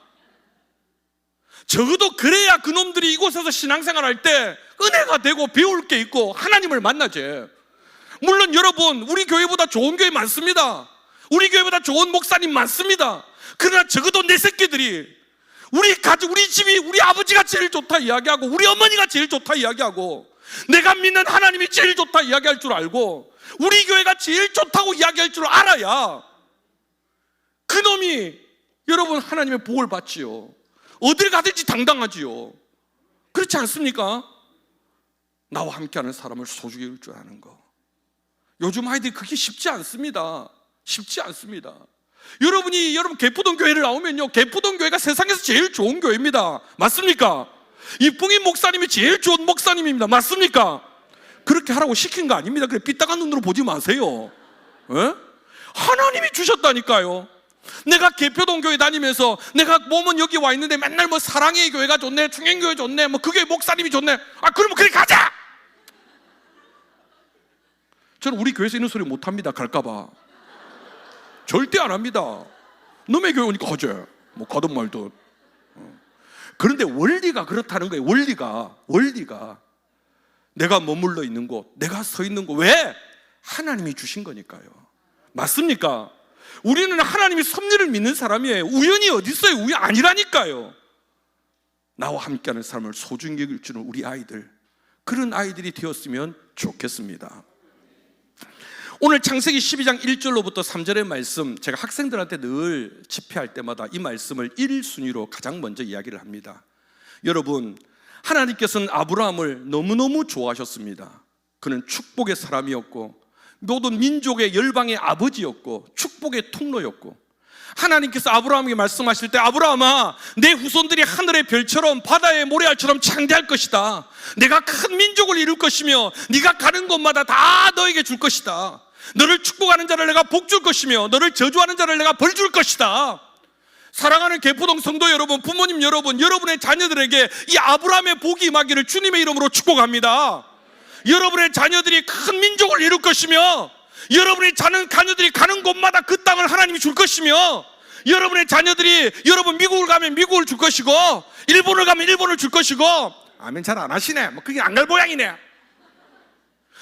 적어도 그래야 그놈들이 이곳에서 신앙생활 할 때 은혜가 되고 배울 게 있고 하나님을 만나지. 물론 여러분 우리 교회보다 좋은 교회 많습니다. 우리 교회보다 좋은 목사님 많습니다. 그러나 적어도 내 새끼들이 우리 집이 우리 아버지가 제일 좋다 이야기하고 우리 어머니가 제일 좋다 이야기하고 내가 믿는 하나님이 제일 좋다 이야기할 줄 알고 우리 교회가 제일 좋다고 이야기할 줄 알아야 그놈이 여러분 하나님의 복을 받지요. 어딜 가든지 당당하지요. 그렇지 않습니까? 나와 함께하는 사람을 소중히 여길 줄 아는 거. 요즘 아이들이 그게 쉽지 않습니다. 쉽지 않습니다. 여러분 개포동 교회를 나오면요 개포동 교회가 세상에서 제일 좋은 교회입니다. 맞습니까? 이풍인 목사님이 제일 좋은 목사님입니다. 맞습니까? 그렇게 하라고 시킨 거 아닙니다. 그래 삐딱한 눈으로 보지 마세요. 에? 하나님이 주셨다니까요. 내가 개포동 교회 다니면서 내가 몸은 여기 와 있는데 맨날 뭐 사랑의 교회가 좋네, 충행교회 좋네, 뭐 그 교회 목사님이 좋네. 그러면 그래 가자. 저는 우리 교회에서 이런 소리 못 합니다. 갈까봐 절대 안 합니다. 너네 교회 오니까 가자. 뭐 가든 말든. 그런데 원리가 그렇다는 거예요. 원리가 내가 머물러 있는 곳, 내가 서 있는 곳, 왜? 하나님이 주신 거니까요. 맞습니까? 우리는 하나님이 섭리를 믿는 사람이에요. 우연이 어디 있어요? 우연 아니라니까요. 나와 함께하는 삶을 소중히 여길 줄은 우리 아이들, 그런 아이들이 되었으면 좋겠습니다. 오늘 창세기 12장 1절로부터 3절의 말씀, 제가 학생들한테 늘 집회할 때마다 이 말씀을 1순위로 가장 먼저 이야기를 합니다. 여러분, 하나님께서는 아브라함을 너무너무 좋아하셨습니다. 그는 축복의 사람이었고 모든 민족의 열방의 아버지였고 축복의 통로였고, 하나님께서 아브라함에게 말씀하실 때 아브라함아, 내 후손들이 하늘의 별처럼 바다의 모래알처럼 창대할 것이다. 내가 큰 민족을 이룰 것이며 네가 가는 곳마다 다 너에게 줄 것이다. 너를 축복하는 자를 내가 복 줄 것이며 너를 저주하는 자를 내가 벌 줄 것이다. 사랑하는 개포동 성도 여러분, 부모님 여러분, 여러분의 자녀들에게 이 아브라함의 복이 임하기를 주님의 이름으로 축복합니다. 여러분의 자녀들이 큰 민족을 이룰 것이며 여러분의 자녀들이 가는 곳마다 그 땅을 하나님이 줄 것이며 여러분의 자녀들이 여러분 미국을 가면 미국을 줄 것이고 일본을 가면 일본을 줄 것이고. 아멘 잘 안 하시네. 뭐 그게 안 갈 모양이네.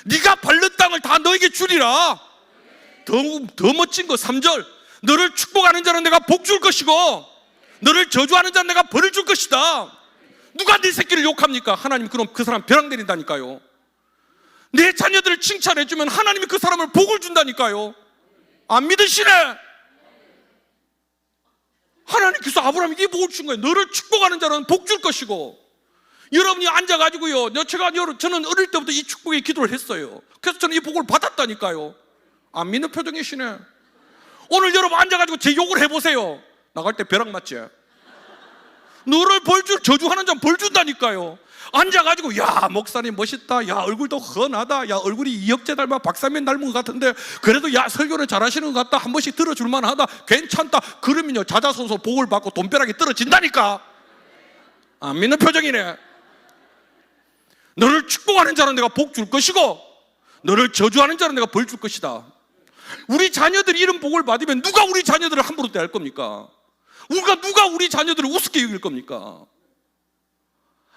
네가 밟는 땅을 다 너에게 주리라. 더 멋진 거 3절, 너를 축복하는 자는 내가 복 줄 것이고 너를 저주하는 자는 내가 벌을 줄 것이다. 누가 네 새끼를 욕합니까? 하나님 그럼 그 사람 벼락 내린다니까요. 내 자녀들을 칭찬해주면 하나님이 그 사람을 복을 준다니까요. 안 믿으시네? 하나님께서 아브라함에게 복을 준 거예요. 너를 축복하는 자는 복 줄 것이고. 여러분이 앉아가지고요, 저는 어릴 때부터 이 축복의 기도를 했어요. 그래서 저는 이 복을 받았다니까요. 안 믿는 표정이시네. 오늘 여러분 앉아가지고 제 욕을 해보세요. 나갈 때 벼락 맞지? 너를 저주하는 자는 벌 준다니까요. 앉아가지고 야 목사님 멋있다, 야 얼굴도 헌하다, 야 얼굴이 이혁재 닮아 박사면 닮은 것 같은데 그래도 야 설교는 잘하시는 것 같다, 한 번씩 들어줄만 하다, 괜찮다. 그러면요 자자손손 복을 받고 돈벼락이 떨어진다니까. 안 믿는 표정이네. 너를 축복하는 자는 내가 복 줄 것이고 너를 저주하는 자는 내가 벌 줄 것이다. 우리 자녀들이 이런 복을 받으면 누가 우리 자녀들을 함부로 대할 겁니까? 누가 우리 자녀들을 우습게 여길 겁니까?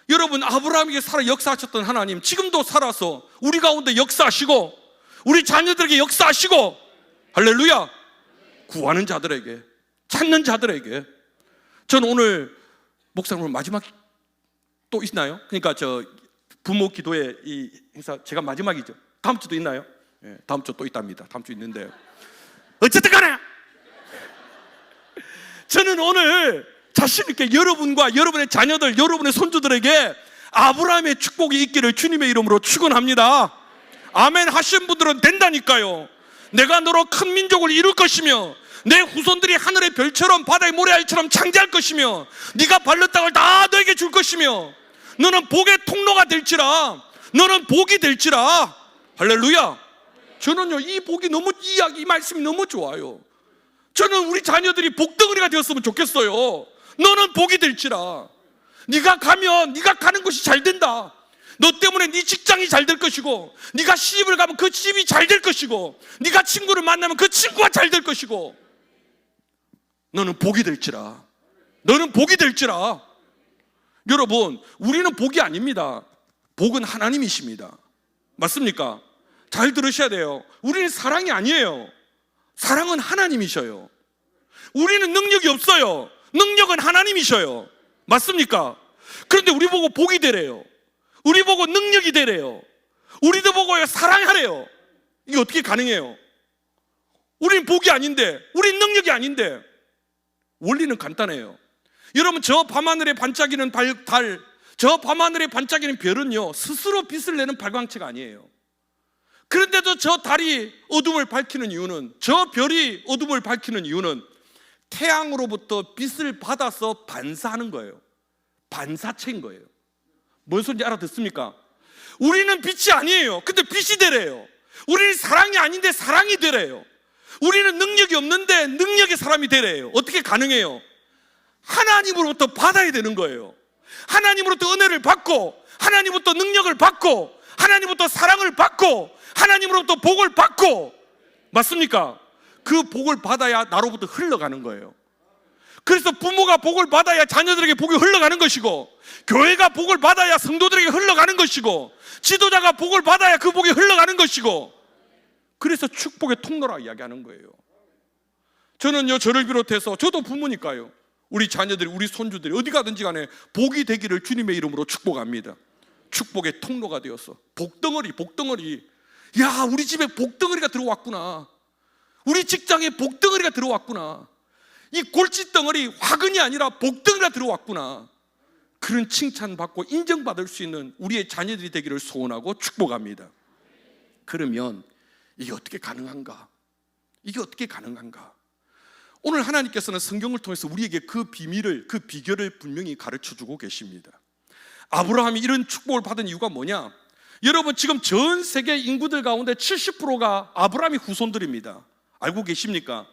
여러분, 아브라함에게 살아 역사하셨던 하나님 지금도 살아서 우리 가운데 역사하시고 우리 자녀들에게 역사하시고, 할렐루야, 구하는 자들에게, 찾는 자들에게. 저는 오늘 목사님 오늘 마지막 또 있나요? 그러니까 저 부모 기도회 이 행사 제가 마지막이죠. 다음 주도 있나요? 네, 다음 주 또 있답니다. 다음 주 있는데 어쨌든 간에 저는 오늘 자신 있게 여러분과 여러분의 자녀들, 여러분의 손주들에게 아브라함의 축복이 있기를 주님의 이름으로 축원합니다. 아멘 하신 분들은 된다니까요. 내가 너로 큰 민족을 이룰 것이며 내 후손들이 하늘의 별처럼 바다의 모래알처럼 창대할 것이며 네가 밟는 땅을 다 너에게 줄 것이며 너는 복의 통로가 될지라, 너는 복이 될지라. 할렐루야. 저는요, 이 복이 너무, 이 말씀이 너무 좋아요. 저는 우리 자녀들이 복덩어리가 되었으면 좋겠어요. 너는 복이 될지라. 네가 가면 네가 가는 것이 잘 된다. 너 때문에 네 직장이 잘 될 것이고, 네가 시집을 가면 그 집이 잘 될 것이고, 네가 친구를 만나면 그 친구가 잘 될 것이고, 너는 복이 될지라. 너는 복이 될지라. 여러분, 우리는 복이 아닙니다. 복은 하나님이십니다. 맞습니까? 잘 들으셔야 돼요. 우리는 사랑이 아니에요. 사랑은 하나님이셔요. 우리는 능력이 없어요. 능력은 하나님이셔요. 맞습니까? 그런데 우리 보고 복이 되래요. 우리 보고 능력이 되래요. 우리도 보고 사랑하래요. 이게 어떻게 가능해요? 우리는 복이 아닌데, 우리는 능력이 아닌데. 원리는 간단해요. 여러분, 저 밤하늘에 반짝이는 달, 저 밤하늘에 반짝이는 별은요, 스스로 빛을 내는 발광체가 아니에요. 그런데도 저 달이 어둠을 밝히는 이유는, 저 별이 어둠을 밝히는 이유는 태양으로부터 빛을 받아서 반사하는 거예요. 반사체인 거예요. 뭔 소리인지 알아듣습니까? 우리는 빛이 아니에요. 근데 빛이 되래요. 우리는 사랑이 아닌데 사랑이 되래요. 우리는 능력이 없는데 능력의 사람이 되래요. 어떻게 가능해요? 하나님으로부터 받아야 되는 거예요. 하나님으로부터 은혜를 받고, 하나님으로부터 능력을 받고, 하나님으로부터 사랑을 받고, 하나님으로부터 복을 받고. 맞습니까? 그 복을 받아야 나로부터 흘러가는 거예요. 그래서 부모가 복을 받아야 자녀들에게 복이 흘러가는 것이고, 교회가 복을 받아야 성도들에게 흘러가는 것이고, 지도자가 복을 받아야 그 복이 흘러가는 것이고, 그래서 축복의 통로라 이야기하는 거예요. 저는요, 저를 비롯해서, 저도 부모니까요, 우리 자녀들이, 우리 손주들이 어디 가든지 간에 복이 되기를 주님의 이름으로 축복합니다. 축복의 통로가 되어서 복덩어리. 야, 우리 집에 복덩어리가 들어왔구나. 우리 직장에 복덩어리가 들어왔구나. 이 골칫덩어리, 화근이 아니라 복덩어리가 들어왔구나. 그런 칭찬받고 인정받을 수 있는 우리의 자녀들이 되기를 소원하고 축복합니다. 그러면 이게 어떻게 가능한가? 이게 어떻게 가능한가? 오늘 하나님께서는 성경을 통해서 우리에게 그 비밀을, 그 비결을 분명히 가르쳐주고 계십니다. 아브라함이 이런 축복을 받은 이유가 뭐냐? 여러분, 지금 전 세계 인구들 가운데 70%가 아브라함의 후손들입니다. 알고 계십니까?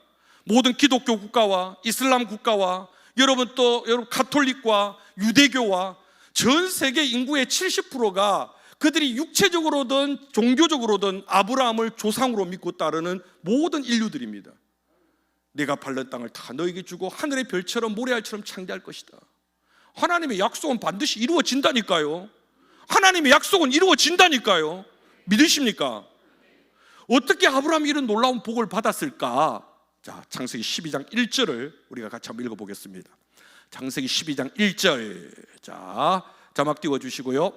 모든 기독교 국가와 이슬람 국가와 여러분 가톨릭과 유대교와 전 세계 인구의 70%가 그들이 육체적으로든 종교적으로든 아브라함을 조상으로 믿고 따르는 모든 인류들입니다. 내가 밟는 땅을 다 너에게 주고 하늘의 별처럼 모래알처럼 창대할 것이다. 하나님의 약속은 반드시 이루어진다니까요. 하나님의 약속은 이루어진다니까요. 믿으십니까? 어떻게 아브라함이 이런 놀라운 복을 받았을까? 자, 창세기 12장 1절을 우리가 같이 한번 읽어보겠습니다. 창세기 12장 1절. 자, 자막 띄워주시고요.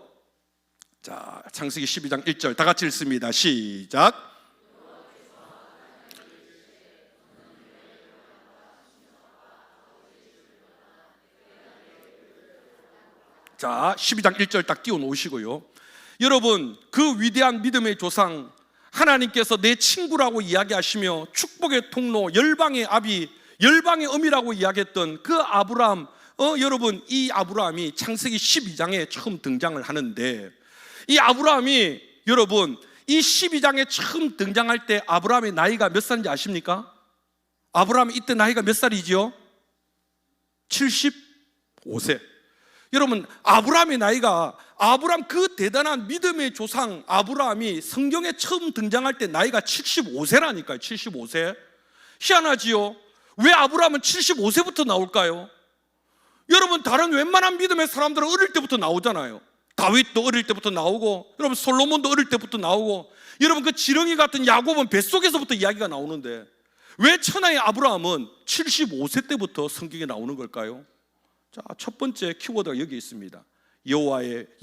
자, 창세기 12장 1절 다 같이 읽습니다. 시작. 자, 12장 1절 딱 띄워 놓으시고요. 여러분, 그 위대한 믿음의 조상 하나님께서 내 친구라고 이야기하시며 축복의 통로, 열방의 아비, 열방의 어미라고 이야기했던 그 아브라함, 여러분, 이 아브라함이 창세기 12장에 처음 등장을 하는데, 이 아브라함이 여러분, 이 12장에 처음 등장할 때 아브라함의 나이가 몇 살인지 아십니까? 아브라함이 이때 나이가 몇 살이지요? 75세. 여러분, 아브라함의 나이가, 아브라함 그 대단한 믿음의 조상 아브라함이 성경에 처음 등장할 때 나이가 75세라니까요. 75세. 희한하지요? 왜 아브라함은 75세부터 나올까요? 여러분, 다른 웬만한 믿음의 사람들은 어릴 때부터 나오잖아요. 다윗도 어릴 때부터 나오고, 여러분 솔로몬도 어릴 때부터 나오고, 여러분 그 지렁이 같은 야곱은 뱃속에서부터 이야기가 나오는데 왜 천하의 아브라함은 75세 때부터 성경에 나오는 걸까요? 자, 첫 번째 키워드가 여기 있습니다.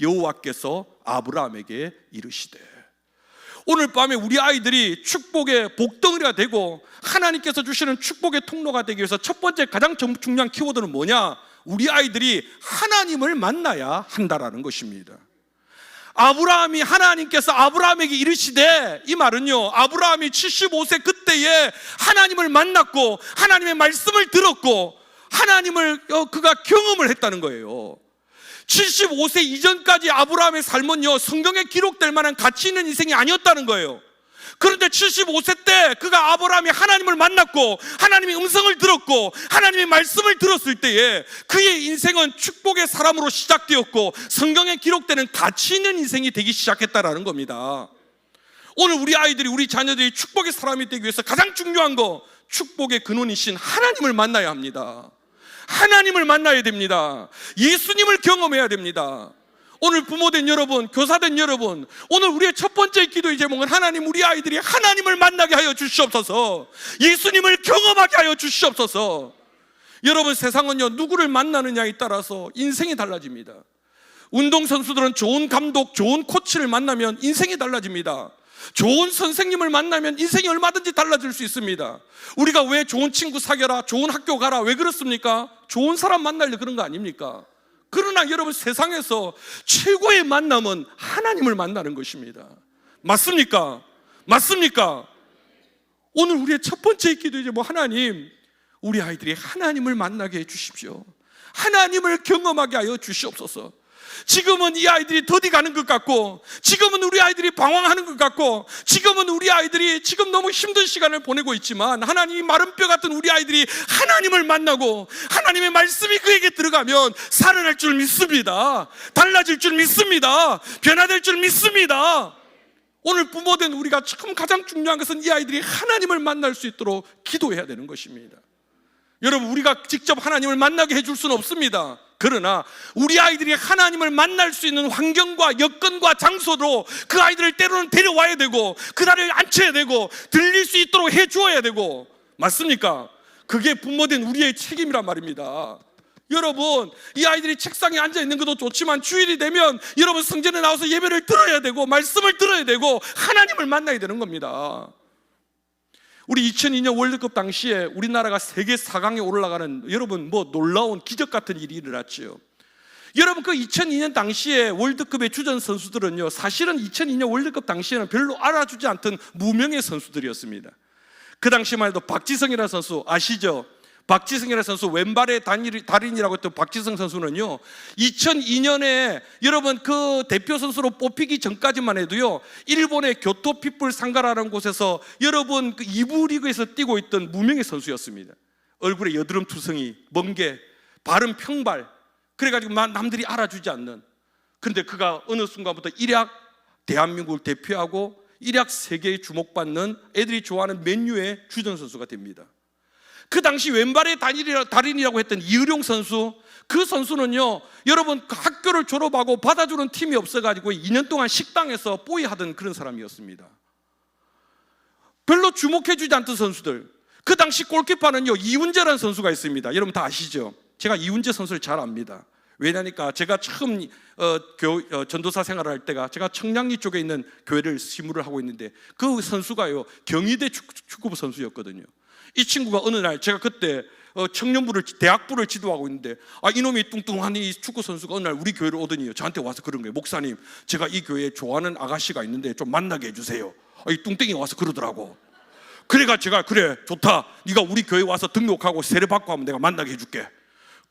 여호와께서 아브라함에게 이르시되. 오늘 밤에 우리 아이들이 축복의 복덩어리가 되고 하나님께서 주시는 축복의 통로가 되기 위해서 첫 번째 가장 중요한 키워드는 뭐냐? 우리 아이들이 하나님을 만나야 한다라는 것입니다. 아브라함이, 하나님께서 아브라함에게 이르시되, 이 말은요, 아브라함이 75세 그때에 하나님을 만났고 하나님의 말씀을 들었고 하나님을 그가 경험을 했다는 거예요. 75세 이전까지 아브라함의 삶은요, 성경에 기록될 만한 가치 있는 인생이 아니었다는 거예요. 그런데 75세 때 그가 아브라함이 하나님을 만났고 하나님의 음성을 들었고 하나님의 말씀을 들었을 때에 그의 인생은 축복의 사람으로 시작되었고 성경에 기록되는 가치 있는 인생이 되기 시작했다라는 겁니다. 오늘 우리 아이들이, 우리 자녀들이 축복의 사람이 되기 위해서 가장 중요한 거, 축복의 근원이신 하나님을 만나야 합니다. 하나님을 만나야 됩니다. 예수님을 경험해야 됩니다. 오늘 부모된 여러분, 교사된 여러분, 오늘 우리의 첫 번째 기도의 제목은 하나님, 우리 아이들이 하나님을 만나게 하여 주시옵소서, 예수님을 경험하게 하여 주시옵소서. 여러분, 세상은요, 누구를 만나느냐에 따라서 인생이 달라집니다. 운동선수들은 좋은 감독, 좋은 코치를 만나면 인생이 달라집니다. 좋은 선생님을 만나면 인생이 얼마든지 달라질 수 있습니다. 우리가 왜 좋은 친구 사귀어라, 좋은 학교 가라, 왜 그렇습니까? 좋은 사람 만나려 그런 거 아닙니까? 그러나 여러분, 세상에서 최고의 만남은 하나님을 만나는 것입니다. 맞습니까? 맞습니까? 오늘 우리의 첫 번째 기도이죠. 하나님, 우리 아이들이 하나님을 만나게 해 주십시오. 하나님을 경험하게 하여 주시옵소서. 지금은 이 아이들이 더디 가는 것 같고, 지금은 우리 아이들이 방황하는 것 같고, 지금은 우리 아이들이 지금 너무 힘든 시간을 보내고 있지만, 하나님이 마른 뼈 같은 우리 아이들이 하나님을 만나고 하나님의 말씀이 그에게 들어가면 살아날 줄 믿습니다. 달라질 줄 믿습니다. 변화될 줄 믿습니다. 오늘 부모된 우리가 참 가장 중요한 것은 이 아이들이 하나님을 만날 수 있도록 기도해야 되는 것입니다. 여러분, 우리가 직접 하나님을 만나게 해줄 수는 없습니다. 그러나 우리 아이들이 하나님을 만날 수 있는 환경과 여건과 장소로 그 아이들을 때로는 데려와야 되고, 그날을 앉혀야 되고, 들릴 수 있도록 해주어야 되고, 맞습니까? 그게 부모된 우리의 책임이란 말입니다. 여러분, 이 아이들이 책상에 앉아 있는 것도 좋지만 주일이 되면 여러분 성전에 나와서 예배를 들어야 되고, 말씀을 들어야 되고, 하나님을 만나야 되는 겁니다. 우리 2002년 월드컵 당시에 우리나라가 세계 4강에 올라가는, 여러분, 놀라운 기적 같은 일이 일어났죠. 여러분, 그 2002년 당시에 월드컵의 주전 선수들은요, 사실은 2002년 월드컵 당시에는 별로 알아주지 않던 무명의 선수들이었습니다. 그 당시만 해도 박지성이라는 선수 아시죠? 박지성이라는 선수, 왼발의 달인이라고 했던 박지성 선수는요, 2002년에 여러분 그 대표 선수로 뽑히기 전까지만 해도요, 일본의 교토 핏불 상가라는 곳에서 여러분 그 2부 리그에서 뛰고 있던 무명의 선수였습니다. 얼굴에 여드름 투성이, 멍게, 발은 평발, 그래가지고 남들이 알아주지 않는. 그런데 그가 어느 순간부터 일약 대한민국을 대표하고 일약 세계에 주목받는, 애들이 좋아하는 맨유의 주전 선수가 됩니다. 그 당시 왼발의 달인이라고 했던 이의룡 선수, 그 선수는요, 여러분 학교를 졸업하고 받아주는 팀이 없어가지고 2년 동안 식당에서 뽀이하던 그런 사람이었습니다. 별로 주목해주지 않던 선수들. 그 당시 골키퍼는요, 이훈재라는 선수가 있습니다. 여러분 다 아시죠? 제가 이훈재 선수를 잘 압니다. 왜냐니까 제가 처음 전도사 생활을 할 때가 제가 청량리 쪽에 있는 교회를 시무를 하고 있는데, 그 선수가요, 경희대 축구부 선수였거든요. 이 친구가 어느 날, 제가 그때 청년부를, 대학부를 지도하고 있는데, 이놈이 뚱뚱한 이 축구 선수가 어느 날 우리 교회를 오더니 저한테 와서 그런 거예요. 목사님, 제가 이 교회에 좋아하는 아가씨가 있는데 좀 만나게 해주세요. 이 뚱땡이가 와서 그러더라고. 그래가 제가, 그래 좋다, 네가 우리 교회 와서 등록하고 세례받고 하면 내가 만나게 해줄게.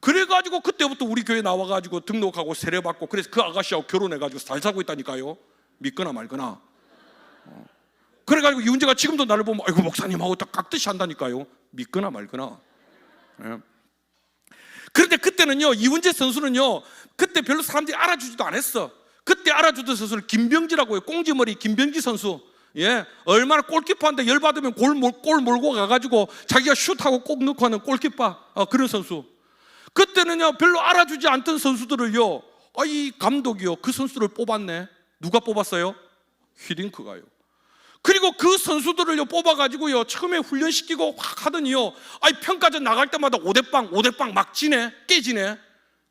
그래가지고 그때부터 우리 교회 나와가지고 등록하고 세례받고, 그래서 그 아가씨하고 결혼해가지고 잘 살고 있다니까요. 믿거나 말거나. 그래가지고 이훈재가 지금도 나를 보면 아이고 목사님하고 딱 깍듯이 한다니까요. 믿거나 말거나. 그런데 그때는요, 이훈재 선수는요, 그때 별로 사람들이 알아주지도 않았어. 그때 알아주던 선수는 김병지라고 해요. 꽁지머리 김병지 선수. 예, 얼마나 골키퍼한테 열받으면 골 몰고 가가지고 자기가 슛하고 꼭 넣고 하는 골키퍼, 그런 선수. 그때는요, 별로 알아주지 않던 선수들을요, 이 감독이요, 그 선수를 뽑았네. 누가 뽑았어요? 히딩크가요. 그리고 그 선수들을 뽑아가지고요, 처음에 훈련시키고 확 하더니요, 평가전 나갈 때마다 5대빵 막 깨지네.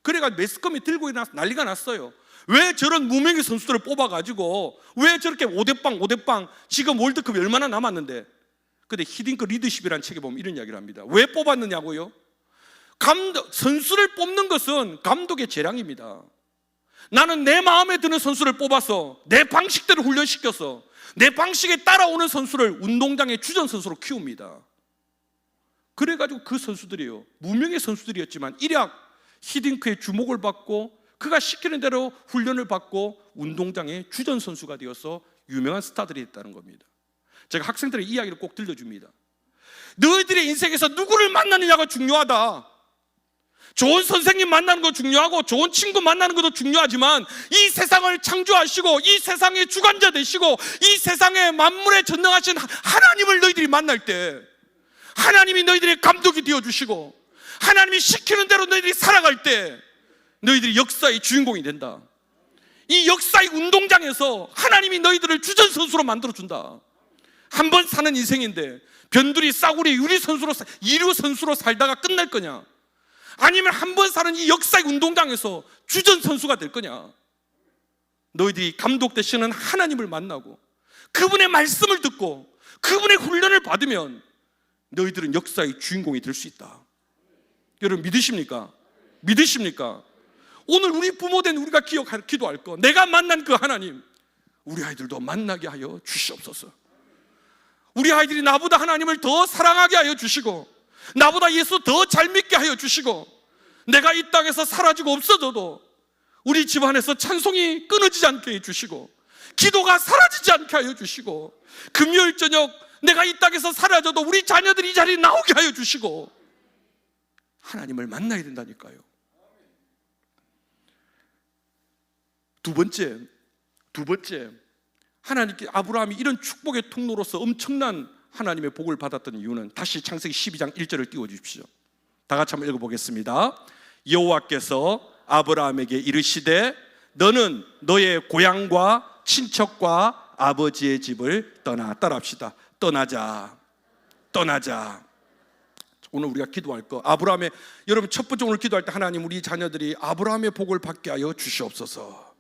그래가 매스컴이 들고 일어나서 난리가 났어요. 왜 저런 무명의 선수들을 뽑아가지고 왜 저렇게 5대빵, 지금 월드컵이 얼마나 남았는데. 근데 히딩크 리더십이라는 책에 보면 이런 이야기를 합니다. 왜 뽑았느냐고요? 선수를 뽑는 것은 감독의 재량입니다. 나는 내 마음에 드는 선수를 뽑아서 내 방식대로 훈련시켜서 내 방식에 따라오는 선수를 운동장의 주전 선수로 키웁니다. 그래가지고 그 선수들이요, 무명의 선수들이었지만 일약 히딩크의 주목을 받고 그가 시키는 대로 훈련을 받고 운동장의 주전 선수가 되어서 유명한 스타들이 됐다는 겁니다. 제가 학생들의 이야기를 꼭 들려줍니다. 너희들의 인생에서 누구를 만나느냐가 중요하다. 좋은 선생님 만나는 거 중요하고 좋은 친구 만나는 것도 중요하지만 이 세상을 창조하시고 이 세상의 주관자 되시고 이 세상의 만물에 전능하신 하나님을 너희들이 만날 때 하나님이 너희들의 감독이 되어주시고 하나님이 시키는 대로 너희들이 살아갈 때 너희들이 역사의 주인공이 된다. 이 역사의 운동장에서 하나님이 너희들을 주전선수로 만들어준다. 한 번 사는 인생인데 변두리, 싸구리, 이류선수로 살다가 끝날 거냐, 아니면 한 번 사는 이 역사의 운동장에서 주전선수가 될 거냐. 너희들이 감독 되시는 하나님을 만나고 그분의 말씀을 듣고 그분의 훈련을 받으면 너희들은 역사의 주인공이 될 수 있다. 여러분 믿으십니까? 믿으십니까? 오늘 우리 부모된 우리가 기도할 거, 내가 만난 그 하나님 우리 아이들도 만나게 하여 주시옵소서. 우리 아이들이 나보다 하나님을 더 사랑하게 하여 주시고 나보다 예수 더 잘 믿게 하여 주시고 내가 이 땅에서 사라지고 없어져도 우리 집안에서 찬송이 끊어지지 않게 해주시고 기도가 사라지지 않게 하여 주시고 금요일 저녁 내가 이 땅에서 사라져도 우리 자녀들이 이 자리에 나오게 하여 주시고 하나님을 만나야 된다니까요. 두 번째 하나님께 아브라함이 이런 축복의 통로로서 엄청난 하나님의 복을 받았던 이유는 다시 창세기 12장 1절을 띄워주십시오. 다 같이 한번 읽어보겠습니다. 여호와께서 아브라함에게 이르시되 너는 너의 고향과 친척과 아버지의 집을 따라합시다. 떠나자. 오늘 우리가 기도할 거, 아브라함의, 여러분 첫 번째 오늘 기도할 때 하나님 우리 자녀들이 아브라함의 복을 받게 하여 주시옵소서.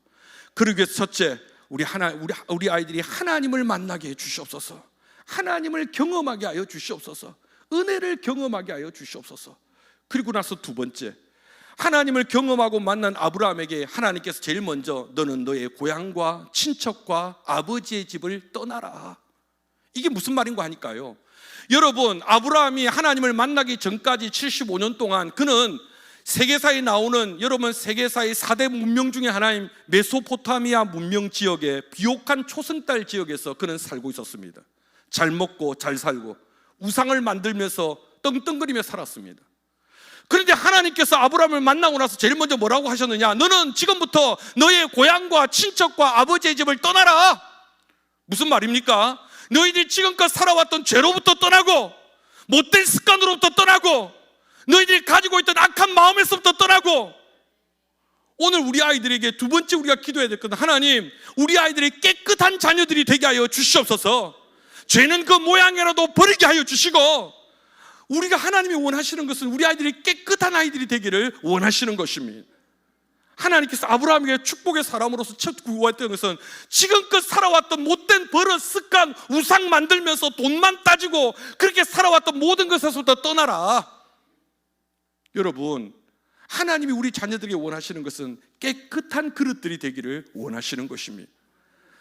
그러기 위해서 첫째, 우리 아이들이 하나님을 만나게 해 주시옵소서. 하나님을 경험하게 하여 주시옵소서. 은혜를 경험하게 하여 주시옵소서. 그리고 나서 두 번째, 하나님을 경험하고 만난 아브라함에게 하나님께서 제일 먼저 너는 너의 고향과 친척과 아버지의 집을 떠나라. 이게 무슨 말인가 하니까요, 여러분 아브라함이 하나님을 만나기 전까지 75년 동안 그는 세계사에 나오는, 여러분 세계사의 4대 문명 중에 하나인 메소포타미아 문명 지역의 비옥한 초승달 지역에서 그는 살고 있었습니다. 잘 먹고 잘 살고 우상을 만들면서 떵떵거리며 살았습니다. 그런데 하나님께서 아브라함을 만나고 나서 제일 먼저 뭐라고 하셨느냐, 너는 지금부터 너의 고향과 친척과 아버지의 집을 떠나라. 무슨 말입니까? 너희들이 지금껏 살아왔던 죄로부터 떠나고 못된 습관으로부터 떠나고 너희들이 가지고 있던 악한 마음에서부터 떠나고, 오늘 우리 아이들에게 두 번째 우리가 기도해야 될 것은 하나님 우리 아이들이 깨끗한 자녀들이 되게 하여 주시옵소서. 죄는 그 모양이라도 버리게 하여 주시고, 우리가 하나님이 원하시는 것은 우리 아이들이 깨끗한 아이들이 되기를 원하시는 것입니다. 하나님께서 아브라함에게 축복의 사람으로서 첫 구호했던 것은 지금껏 살아왔던 못된 버릇, 습관, 우상 만들면서 돈만 따지고 그렇게 살아왔던 모든 것에서부터 떠나라. 여러분, 하나님이 우리 자녀들에게 원하시는 것은 깨끗한 그릇들이 되기를 원하시는 것입니다.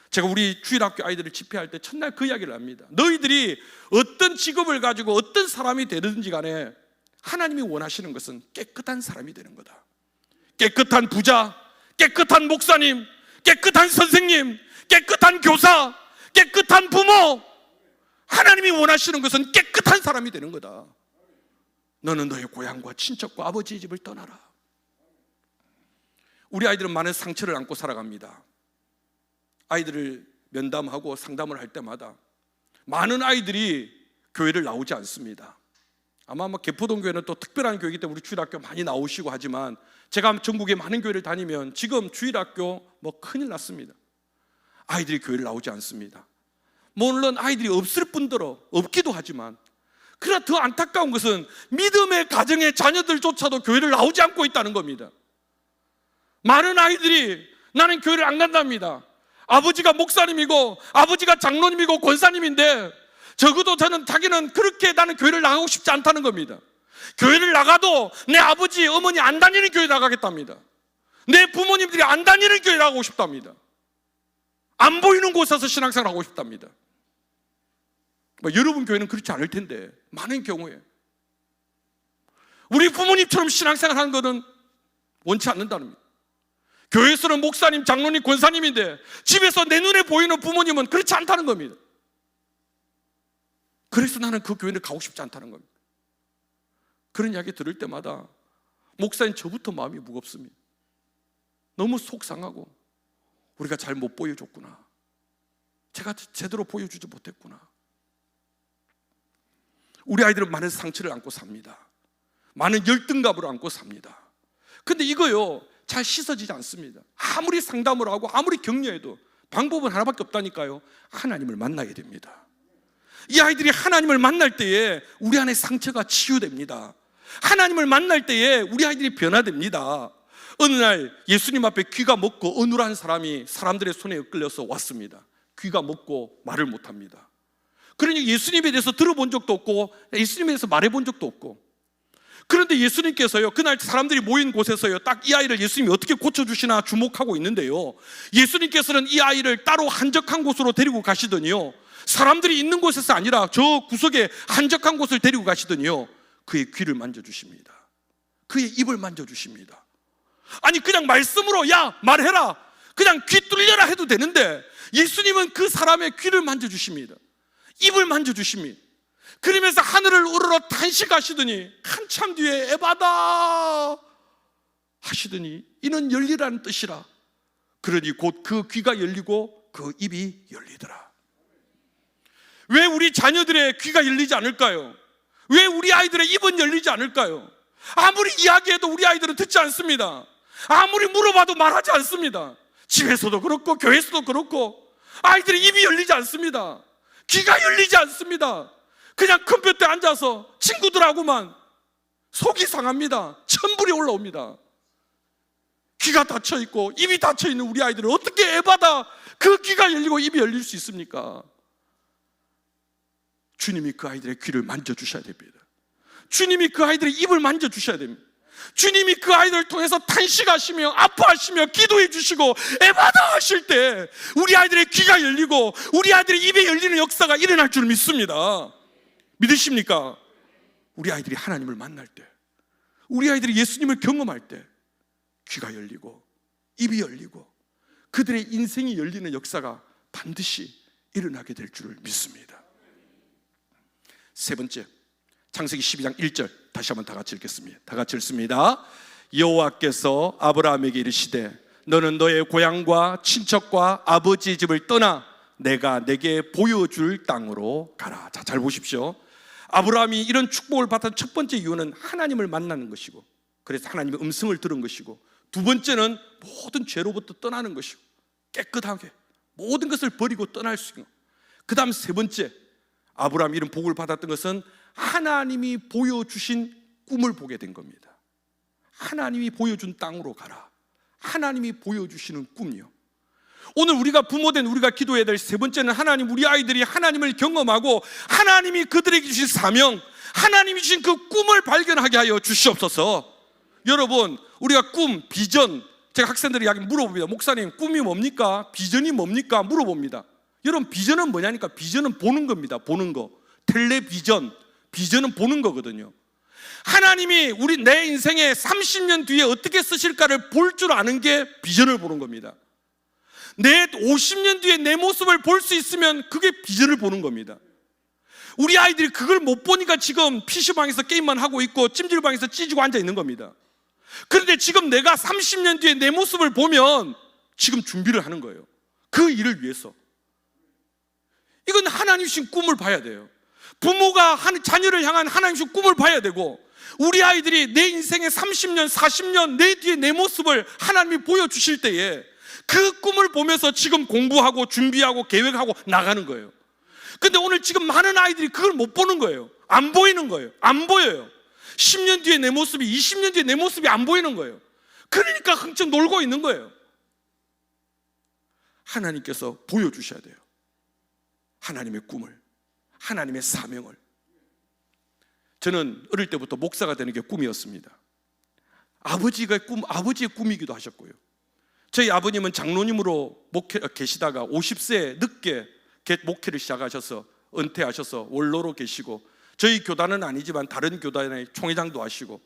제가 우리 주일학교 아이들을 집회할 때 첫날 그 이야기를 합니다. 너희들이 어떤 직업을 가지고 어떤 사람이 되든지 간에 하나님이 원하시는 것은 깨끗한 사람이 되는 거다. 깨끗한 부자, 깨끗한 목사님, 깨끗한 선생님, 깨끗한 교사, 깨끗한 부모, 하나님이 원하시는 것은 깨끗한 사람이 되는 거다. 너는 너의 고향과 친척과 아버지의 집을 떠나라. 우리 아이들은 많은 상처를 안고 살아갑니다. 아이들을 면담하고 상담을 할 때마다 많은 아이들이 교회를 나오지 않습니다. 아마 개포동교회는 또 특별한 교회이기 때문에 우리 주일학교 많이 나오시고 하지만 제가 전국의 많은 교회를 다니면 지금 주일학교 큰일 났습니다. 아이들이 교회를 나오지 않습니다. 물론 아이들이 없을 뿐더러 없기도 하지만, 그러나 더 안타까운 것은 믿음의 가정의 자녀들조차도 교회를 나오지 않고 있다는 겁니다. 많은 아이들이 나는 교회를 안 간답니다. 아버지가 목사님이고 아버지가 장로님이고 권사님인데 적어도 자기는 그렇게 나는 교회를 나가고 싶지 않다는 겁니다. 교회를 나가도 내 아버지, 어머니 안 다니는 교회 나가겠답니다. 내 부모님들이 안 다니는 교회 나가고 싶답니다. 안 보이는 곳에서 신앙생활 하고 싶답니다. 여러분 교회는 그렇지 않을 텐데 많은 경우에 우리 부모님처럼 신앙생활 하는 것은 원치 않는다는 겁니다. 교회에서는 목사님, 장로님, 권사님인데 집에서 내 눈에 보이는 부모님은 그렇지 않다는 겁니다. 그래서 나는 그 교회를 가고 싶지 않다는 겁니다. 그런 이야기 들을 때마다 목사님 저부터 마음이 무겁습니다. 너무 속상하고 우리가 잘 못 보여줬구나, 제가 제대로 보여주지 못했구나. 우리 아이들은 많은 상처를 안고 삽니다. 많은 열등감을 안고 삽니다. 근데 이거요 잘 씻어지지 않습니다. 아무리 상담을 하고 아무리 격려해도 방법은 하나밖에 없다니까요. 하나님을 만나야 됩니다. 이 아이들이 하나님을 만날 때에 우리 안에 상처가 치유됩니다. 하나님을 만날 때에 우리 아이들이 변화됩니다. 어느 날 예수님 앞에 귀가 먹고 어눌한 사람이 사람들의 손에 이끌려서 왔습니다. 귀가 먹고 말을 못합니다. 그러니 예수님에 대해서 들어본 적도 없고 예수님에 대해서 말해본 적도 없고, 그런데 예수님께서요 그날 사람들이 모인 곳에서요 딱 이 아이를 예수님이 어떻게 고쳐주시나 주목하고 있는데요, 예수님께서는 이 아이를 따로 한적한 곳으로 데리고 가시더니요, 사람들이 있는 곳에서 아니라 저 구석에 한적한 곳을 데리고 가시더니요, 그의 귀를 만져주십니다. 그의 입을 만져주십니다. 아니 그냥 말씀으로 야 말해라, 그냥 귀 뚫려라 해도 되는데 예수님은 그 사람의 귀를 만져주십니다. 입을 만져주십니다. 그러면서 하늘을 우러러 탄식하시더니 한참 뒤에 에바다 하시더니 이는 열리라는 뜻이라. 그러니 곧 그 귀가 열리고 그 입이 열리더라. 왜 우리 자녀들의 귀가 열리지 않을까요? 왜 우리 아이들의 입은 열리지 않을까요? 아무리 이야기해도 우리 아이들은 듣지 않습니다. 아무리 물어봐도 말하지 않습니다. 집에서도 그렇고 교회에서도 그렇고 아이들의 입이 열리지 않습니다. 귀가 열리지 않습니다. 그냥 컴퓨터에 앉아서 친구들하고만 속이 상합니다. 천불이 올라옵니다. 귀가 닫혀있고 입이 닫혀있는 우리 아이들은 어떻게 에바다 그 귀가 열리고 입이 열릴 수 있습니까? 주님이 그 아이들의 귀를 만져주셔야 됩니다. 주님이 그 아이들의 입을 만져주셔야 됩니다. 주님이 그 아이들을 통해서 탄식하시며 아파하시며 기도해 주시고 에바다 하실 때 우리 아이들의 귀가 열리고 우리 아이들의 입에 열리는 역사가 일어날 줄 믿습니다. 믿으십니까? 우리 아이들이 하나님을 만날 때, 우리 아이들이 예수님을 경험할 때 귀가 열리고 입이 열리고 그들의 인생이 열리는 역사가 반드시 일어나게 될 줄을 믿습니다. 세 번째, 창세기 12장 1절 다시 한번 다 같이 읽겠습니다. 다 같이 읽습니다. 여호와께서 아브라함에게 이르시되 너는 너의 고향과 친척과 아버지 집을 떠나 내가 내게 보여줄 땅으로 가라. 자, 잘 보십시오. 아브라함이 이런 축복을 받은 첫 번째 이유는 하나님을 만나는 것이고, 그래서 하나님의 음성을 들은 것이고, 두 번째는 모든 죄로부터 떠나는 것이고 깨끗하게 모든 것을 버리고 떠날 수 있고, 그 다음 세 번째 아브라함이 이런 복을 받았던 것은 하나님이 보여주신 꿈을 보게 된 겁니다. 하나님이 보여준 땅으로 가라. 하나님이 보여주시는 꿈이요. 오늘 우리가 부모된 우리가 기도해야 될 세 번째는 하나님, 우리 아이들이 하나님을 경험하고 하나님이 그들에게 주신 사명, 하나님이 주신 그 꿈을 발견하게 하여 주시옵소서. 여러분, 우리가 꿈, 비전, 제가 학생들에게 물어봅니다. 목사님, 꿈이 뭡니까? 비전이 뭡니까? 물어봅니다. 여러분, 비전은 뭐냐니까? 비전은 보는 겁니다. 보는 거. 텔레비전, 비전은 보는 거거든요. 하나님이 우리 내 인생에 30년 뒤에 어떻게 쓰실까를 볼 줄 아는 게 비전을 보는 겁니다. 내 50년 뒤에 내 모습을 볼 수 있으면 그게 비전을 보는 겁니다. 우리 아이들이 그걸 못 보니까 지금 PC방에서 게임만 하고 있고 찜질방에서 찌지고 앉아 있는 겁니다. 그런데 지금 내가 30년 뒤에 내 모습을 보면 지금 준비를 하는 거예요. 그 일을 위해서. 이건 하나님 주신 꿈을 봐야 돼요. 부모가 자녀를 향한 하나님 주신 꿈을 봐야 되고, 우리 아이들이 내 인생의 30년, 40년 내 뒤에 내 모습을 하나님이 보여주실 때에 그 꿈을 보면서 지금 공부하고 준비하고 계획하고 나가는 거예요. 근데 오늘 지금 많은 아이들이 그걸 못 보는 거예요. 안 보이는 거예요. 안 보여요. 10년 뒤에 내 모습이, 20년 뒤에 내 모습이 안 보이는 거예요. 그러니까 흥청 놀고 있는 거예요. 하나님께서 보여주셔야 돼요. 하나님의 꿈을, 하나님의 사명을. 저는 어릴 때부터 목사가 되는 게 꿈이었습니다. 아버지의 꿈이기도 하셨고요. 저희 아버님은 장로님으로 계시다가 50세에 늦게 목회를 시작하셔서 은퇴하셔서 원로로 계시고, 저희 교단은 아니지만 다른 교단의 총회장도 하시고,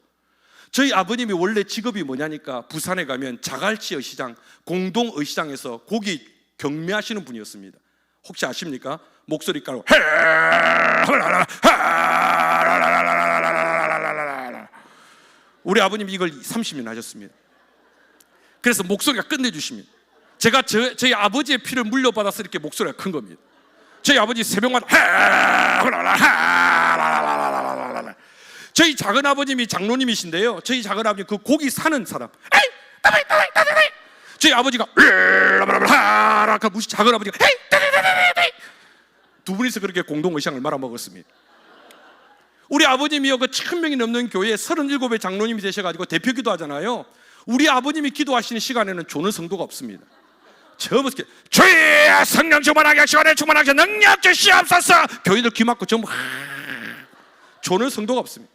저희 아버님이 원래 직업이 뭐냐니까 부산에 가면 자갈치 의시장, 공동 의시장에서 고기 경매하시는 분이었습니다. 혹시 아십니까? 목소리 깔고 우리 아버님이 이걸 30년 하셨습니다. 그래서 목소리가 끝내주십니다. 제가 저희 아버지의 피를 물려받아서 이렇게 목소리가 큰 겁니다. 저희 아버지 새벽마다 저희 작은 아버님이 장로님이신데요, 저희 작은 아버님 그 고기 사는 사람, 저희 아버지가 작은 아버지가 두 분이서 그렇게 공동의상을 말아먹었습니다. 우리 아버님이요, 그 1000명이 넘는 교회에 37의 장로님이 되셔가지고 대표 기도하잖아요. 우리 아버님이 기도하시는 시간에는 조는 성도가 없습니다. 저부터 주의 성령 충만하게 시간에 충만하게 능력 주시옵소서. 교인들 귀 막고 전부 조는 성도가 없습니다.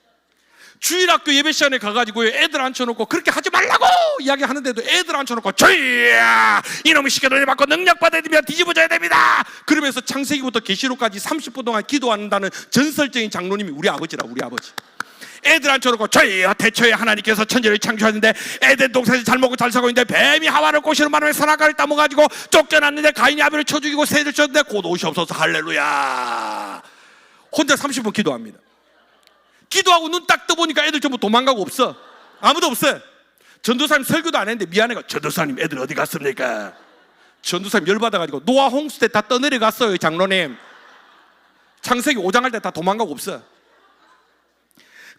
주일학교 예배 시간에 가가지고 애들 앉혀놓고 그렇게 하지 말라고 이야기하는데도 애들 앉혀놓고 주야 이놈의 시켜들 받고 능력 받아야 됩니다, 뒤집어져야 됩니다. 그러면서 창세기부터 계시록까지 30분 동안 기도한다는 전설적인 장로님이 우리 아버지라. 우리 아버지 애들 앉혀놓고 저희야 태초에 하나님께서 천지를 창조하는데 에덴 동산에서 잘 먹고 잘 살고 있는데 뱀이 하와를 꼬시는 바람에 선악과를 따먹어가지고 쫓겨났는데 가인이 아벨을 쳐 죽이고 새를 쳤는데 곧 오시옵소서 할렐루야. 혼자 30분 기도합니다. 기도하고 눈 딱 떠보니까 애들 전부 도망가고 없어. 아무도 없어. 전도사님 설교도 안 했는데 미안해가 전도사님 애들 어디 갔습니까? 전도사님 열받아가지고 노아 홍수 때 다 떠내려갔어요 장로님. 창세기 5장 할 때 다 도망가고 없어.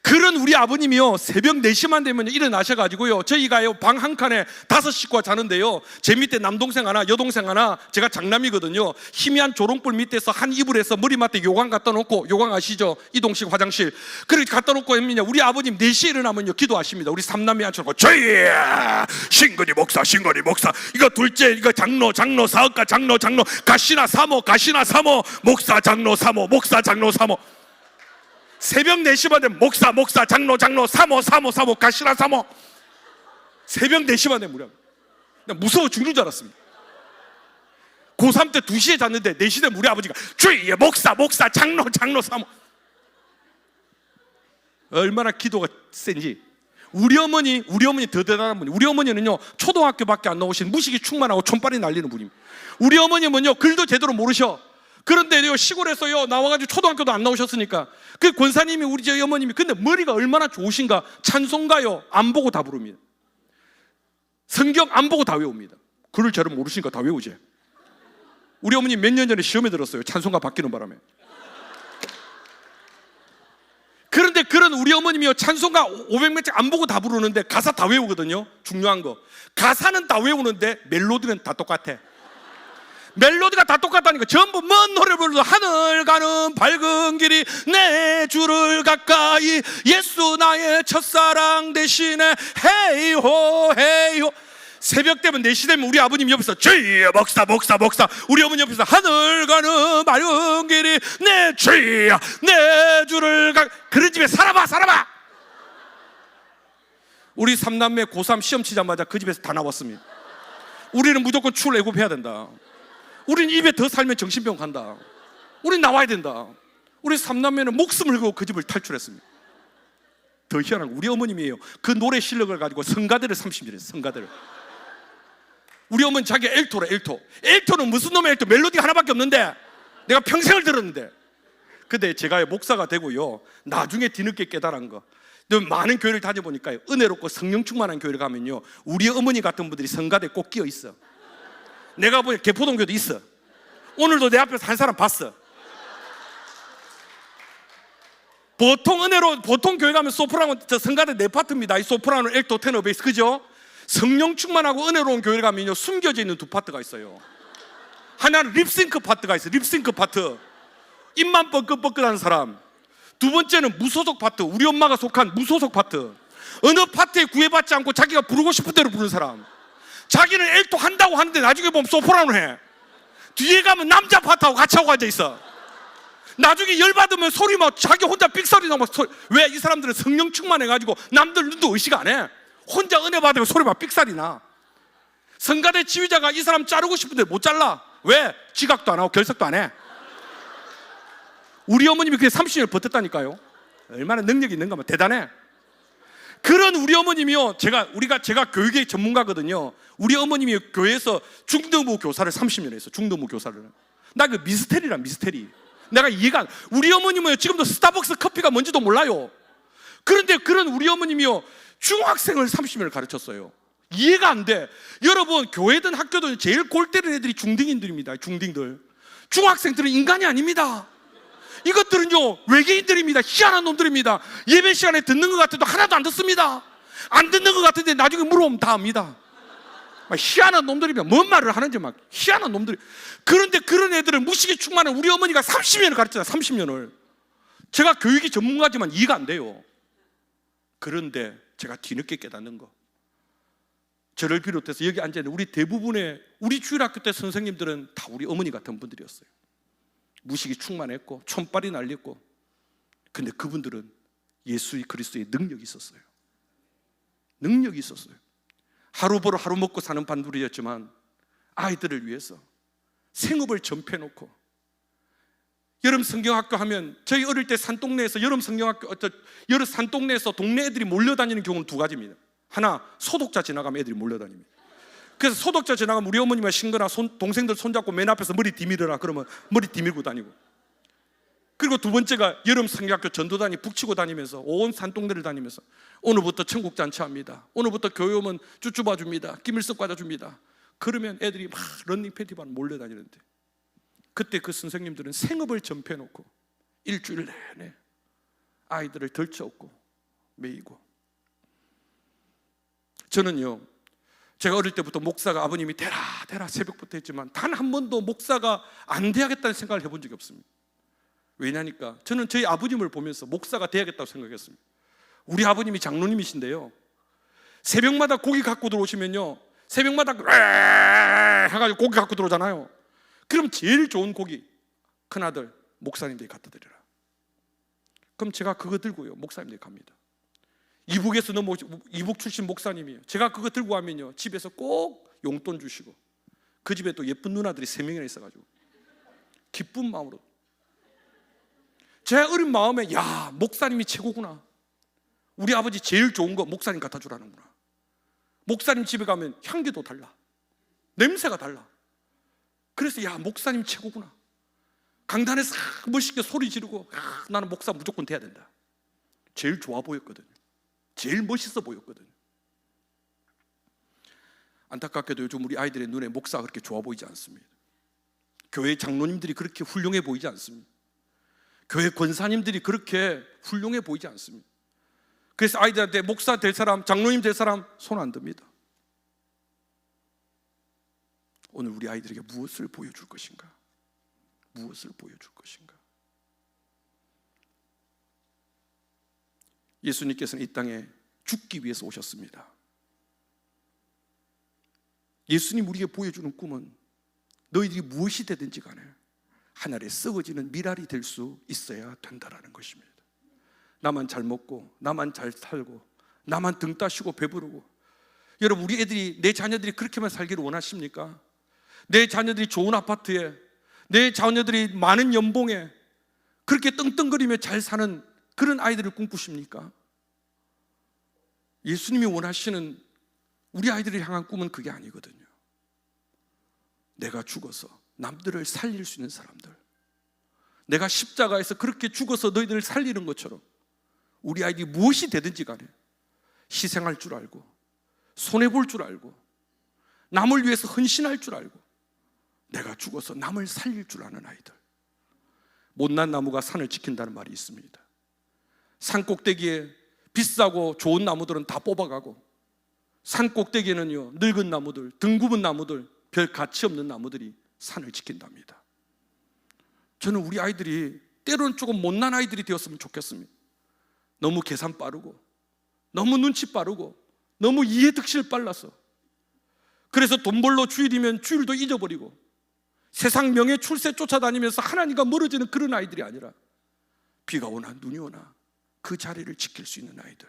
그런 우리 아버님이요, 새벽 4시만 되면 일어나셔가지고요, 저희가요 방 한 칸에 5식구가 자는데요, 제 밑에 남동생 하나 여동생 하나, 제가 장남이거든요. 희미한 조롱불 밑에서 한 이불에서 머리맡에 요강 갖다 놓고, 요강 아시죠? 이동식 화장실 그렇게 갖다 놓고 했느냐, 우리 아버님 4시에 일어나면요 기도하십니다. 우리 3남매 앉혀놓고 저희야 신근이 목사 신근이 목사, 이거 둘째 이거 장로 사업가 장로 가시나 사모 목사 장로 사모 목사 장로 사모. 새벽 4시만 되면 목사 장로 사모 가시나 사모. 새벽 4시만 되면 무려 무서워 죽는 줄 알았습니다. 고3 때 2시에 잤는데 4시 되면 우리 아버지가 주의 목사 장로 사모. 얼마나 기도가 센지. 우리 어머니 더 대단한 분이. 우리 어머니는요 초등학교밖에 안 나오신 무식이 충만하고 촌빨이 날리는 분입니다. 우리 어머님은요 글도 제대로 모르셔. 그런데요 시골에서요 나와가지고 초등학교도 안 나오셨으니까 그 권사님이 우리 저희 어머님이 근데 머리가 얼마나 좋으신가, 찬송가요 안 보고 다 부릅니다. 성경 안 보고 다 외웁니다. 글을 잘 모르시니까 다 외우지. 우리 어머님 몇 년 전에 시험에 들었어요, 찬송가 바뀌는 바람에. 그런데 그런 우리 어머님이요 찬송가 500몇째 안 보고 다 부르는데 가사 다 외우거든요. 중요한 거 가사는 다 외우는데 멜로디는 다 똑같아. 멜로디가 다 똑같다니까. 전부 먼 노래 불러도 하늘 가는 밝은 길이 내 주를 가까이 예수 나의 첫사랑 대신에 헤이호 헤이호. 새벽 되면 4시 되면 우리 아버님 옆에서 주여 목사 우리 어머니 옆에서 하늘 가는 밝은 길이 내 주여 내 주를 그런 집에 살아봐. 우리 3남매 고3 시험 치자마자 그 집에서 다 나왔습니다. 우리는 무조건 출애굽해야 된다. 우린 입에 더 살면 정신병 간다. 우린 나와야 된다. 우리 3남매는 목숨을 걸고 그 집을 탈출했습니다. 더 희한한 거 우리 어머님이에요. 그 노래 실력을 가지고 성가대를 30년 했어요. 성가대를. 우리 어머니 자기가 엘토래. 엘토는 무슨 놈의 엘토? 멜로디 하나밖에 없는데 내가 평생을 들었는데. 근데 제가 목사가 되고요 나중에 뒤늦게 깨달은 거, 많은 교회를 다녀보니까 은혜롭고 성령 충만한 교회를 가면요 우리 어머니 같은 분들이 성가대 꼭 끼어 있어. 내가 보니 개포동교도 있어. 오늘도 내 앞에서 한 사람 봤어. 보통 교회 가면 소프라노 성가대 4파트입니다. 이 소프라노, 엘토, 테너, 베이스, 그죠? 성령 충만하고 은혜로운 교회 가면요 숨겨져 있는 2파트가 있어요. 하나는 립싱크 파트가 있어요. 립싱크 파트, 입만 뻐끗뻐끗한 사람. 두 번째는 무소속 파트, 우리 엄마가 속한 무소속 파트. 어느 파트에 구애받지 않고 자기가 부르고 싶은 대로 부르는 사람. 자기는 엘토 한다고 하는데 나중에 보면 소프라노 해. 뒤에 가면 남자 파트하고 같이 하고 앉아있어. 나중에 열받으면 소리 막 자기 혼자 삑소리 나고. 왜? 이 사람들은 성령 충만해가지고 남들 눈도 의식 안 해. 혼자 은혜 받으면 소리 막 삑살이 나. 성가대 지휘자가 이 사람 자르고 싶은데 못 잘라. 왜? 지각도 안 하고 결석도 안 해. 우리 어머님이 그게 30년을 버텼다니까요. 얼마나 능력이 있는가 하면 대단해. 그런 우리 어머님이요 제가 교육의 전문가거든요. 우리 어머님이 교회에서 중등부 교사를 30년 했어요. 중등부 교사를. 나 그 미스테리라, 미스테리. 내가 이해가, 우리 어머님은 지금도 스타벅스 커피가 뭔지도 몰라요. 그런데 그런 우리 어머님이요, 중학생을 30년을 가르쳤어요. 이해가 안 돼. 여러분, 교회든 학교든 제일 골 때리는 애들이 중딩인들입니다. 중딩들. 중학생들은 인간이 아닙니다. 이것들은요, 외계인들입니다. 희한한 놈들입니다. 예배 시간에 듣는 것 같아도 하나도 안 듣습니다. 안 듣는 것 같은데 나중에 물어보면 다 압니다. 막 희한한 놈들이면 뭔 말을 하는지 막 희한한 놈들이. 그런데 그런 애들을 무식에 충만한 우리 어머니가 30년을 가르쳤잖아요. 30년을. 제가 교육이 전문가지만 이해가 안 돼요. 그런데 제가 뒤늦게 깨닫는 거, 저를 비롯해서 여기 앉아있는 우리 대부분의 우리 주일학교 때 선생님들은 다 우리 어머니 같은 분들이었어요. 무식이 충만했고 촌발이 날렸고, 근데 그분들은 예수 그리스도의 능력이 있었어요. 능력이 있었어요. 하루 벌어 하루 먹고 사는 반들이었지만 아이들을 위해서 생업을 전폐해놓고, 여름 성경학교 하면 저희 어릴 때 산동네에서 여름 성경학교, 여름 산동네에서 동네 애들이 몰려다니는 경우는 두 가지입니다. 하나, 소독자 지나가면 애들이 몰려다닙니다. 그래서 소독자 지나가면 우리 어머니가 신거나 동생들 손잡고 맨 앞에서 머리 디밀어라 그러면 머리 디밀고 다니고, 그리고 두 번째가 여름 성경학교 전도단이 북치고 다니면서 온 산동네를 다니면서 오늘부터 천국 잔치합니다, 오늘부터 교회 오면 쭈쭈바 줍니다, 김일석 과자 줍니다. 그러면 애들이 막 런닝 팬티 반 몰려다니는데, 그때 그 선생님들은 생업을 전폐해놓고 일주일 내내 아이들을 덜쳐업고 매이고. 저는요, 제가 어릴 때부터 목사가 아버님이 대라 새벽부터 했지만 단 한 번도 목사가 안 돼야겠다는 생각을 해본 적이 없습니다. 왜냐니까 저는 저희 아버님을 보면서 목사가 돼야겠다고 생각했습니다. 우리 아버님이 장로님이신데요, 새벽마다 고기 갖고 들어오시면요, 새벽마다 해가지고 고기 갖고 들어오잖아요. 그럼 제일 좋은 고기 큰아들 목사님들이 갖다 드리라. 그럼 제가 그거 들고요 목사님들이 갑니다. 이북에서 이북 출신 목사님이에요. 제가 그거 들고 가면요, 집에서 꼭 용돈 주시고, 그 집에 또 예쁜 누나들이 3명이나 있어가지고 기쁜 마음으로, 제 어린 마음에, 야, 목사님이 최고구나, 우리 아버지 제일 좋은 거 목사님 갖다 주라는구나. 목사님 집에 가면 향기도 달라, 냄새가 달라. 그래서 야, 목사님 최고구나. 강단에서 멋있게 소리 지르고, 나는 목사 무조건 돼야 된다. 제일 좋아 보였거든요. 제일 멋있어 보였거든요. 안타깝게도 요즘 우리 아이들의 눈에 목사가 그렇게 좋아 보이지 않습니다. 교회 장로님들이 그렇게 훌륭해 보이지 않습니다. 교회 권사님들이 그렇게 훌륭해 보이지 않습니다. 그래서 아이들한테 목사 될 사람, 장로님 될 사람 손 안 듭니다. 오늘 우리 아이들에게 무엇을 보여줄 것인가? 무엇을 보여줄 것인가? 예수님께서는 이 땅에 죽기 위해서 오셨습니다. 예수님 우리에게 보여주는 꿈은 너희들이 무엇이 되든지 간에 하늘에 썩어지는 미랄이 될 수 있어야 된다라는 것입니다. 나만 잘 먹고, 나만 잘 살고, 나만 등 따시고 배부르고. 여러분, 우리 애들이, 내 자녀들이 그렇게만 살기를 원하십니까? 내 자녀들이 좋은 아파트에, 내 자녀들이 많은 연봉에 그렇게 떵떵거리며 잘 사는 그런 아이들을 꿈꾸십니까? 예수님이 원하시는 우리 아이들을 향한 꿈은 그게 아니거든요. 내가 죽어서 남들을 살릴 수 있는 사람들, 내가 십자가에서 그렇게 죽어서 너희들을 살리는 것처럼 우리 아이들이 무엇이 되든지 간에 희생할 줄 알고, 손해볼 줄 알고, 남을 위해서 헌신할 줄 알고, 내가 죽어서 남을 살릴 줄 아는 아이들. 못난 나무가 산을 지킨다는 말이 있습니다. 산 꼭대기에 비싸고 좋은 나무들은 다 뽑아가고, 산 꼭대기에는요, 늙은 나무들, 등 굽은 나무들, 별 가치 없는 나무들이 산을 지킨답니다. 저는 우리 아이들이 때로는 조금 못난 아이들이 되었으면 좋겠습니다. 너무 계산 빠르고, 너무 눈치 빠르고, 너무 이해득실 빨라서, 그래서 돈 벌러 주일이면 주일도 잊어버리고 세상 명예 출세 쫓아다니면서 하나님과 멀어지는 그런 아이들이 아니라, 비가 오나 눈이 오나 그 자리를 지킬 수 있는 아이들.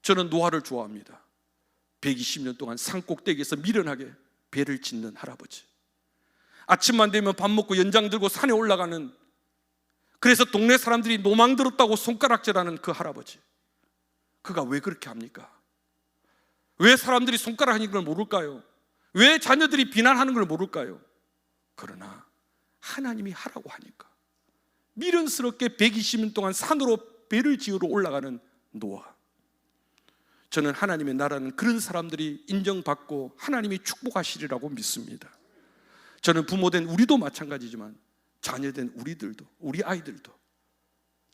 저는 노화를 좋아합니다. 120년 동안 산 꼭대기에서 미련하게 배를 짓는 할아버지, 아침만 되면 밥 먹고 연장 들고 산에 올라가는, 그래서 동네 사람들이 노망 들었다고 손가락질하는 그 할아버지. 그가 왜 그렇게 합니까? 왜 사람들이 손가락하는 걸 모를까요? 왜 자녀들이 비난하는 걸 모를까요? 그러나 하나님이 하라고 하니까 미련스럽게 120년 동안 산으로 배를 지으러 올라가는 노아. 저는 하나님의 나라는 그런 사람들이 인정받고 하나님이 축복하시리라고 믿습니다. 저는 부모된 우리도 마찬가지지만 자녀된 우리들도, 우리 아이들도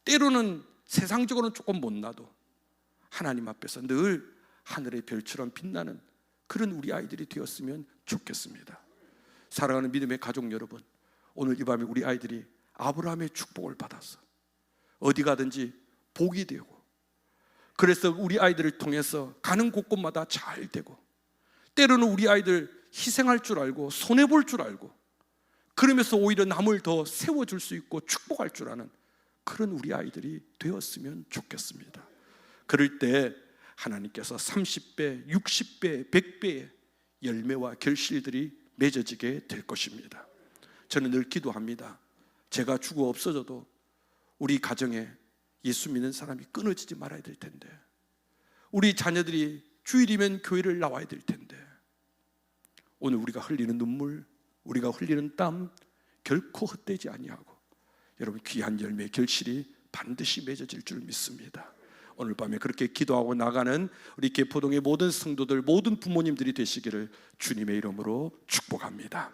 때로는 세상적으로는 조금 못나도 하나님 앞에서 늘 하늘의 별처럼 빛나는 그런 우리 아이들이 되었으면 좋겠습니다. 사랑하는 믿음의 가족 여러분, 오늘 이 밤에 우리 아이들이 아브라함의 축복을 받아서 어디 가든지 복이 되고, 그래서 우리 아이들을 통해서 가는 곳곳마다 잘 되고, 때로는 우리 아이들 희생할 줄 알고 손해볼 줄 알고, 그러면서 오히려 남을 더 세워줄 수 있고 축복할 줄 아는 그런 우리 아이들이 되었으면 좋겠습니다. 그럴 때 하나님께서 30배, 60배, 100배의 열매와 결실들이 맺어지게 될 것입니다. 저는 늘 기도합니다. 제가 죽어 없어져도 우리 가정에 예수 믿는 사람이 끊어지지 말아야 될 텐데, 우리 자녀들이 주일이면 교회를 나와야 될 텐데, 오늘 우리가 흘리는 눈물, 우리가 흘리는 땀 결코 헛되지 아니하고 여러분 귀한 열매 결실이 반드시 맺어질 줄 믿습니다. 오늘 밤에 그렇게 기도하고 나가는 우리 계포동의 모든 성도들, 모든 부모님들이 되시기를 주님의 이름으로 축복합니다.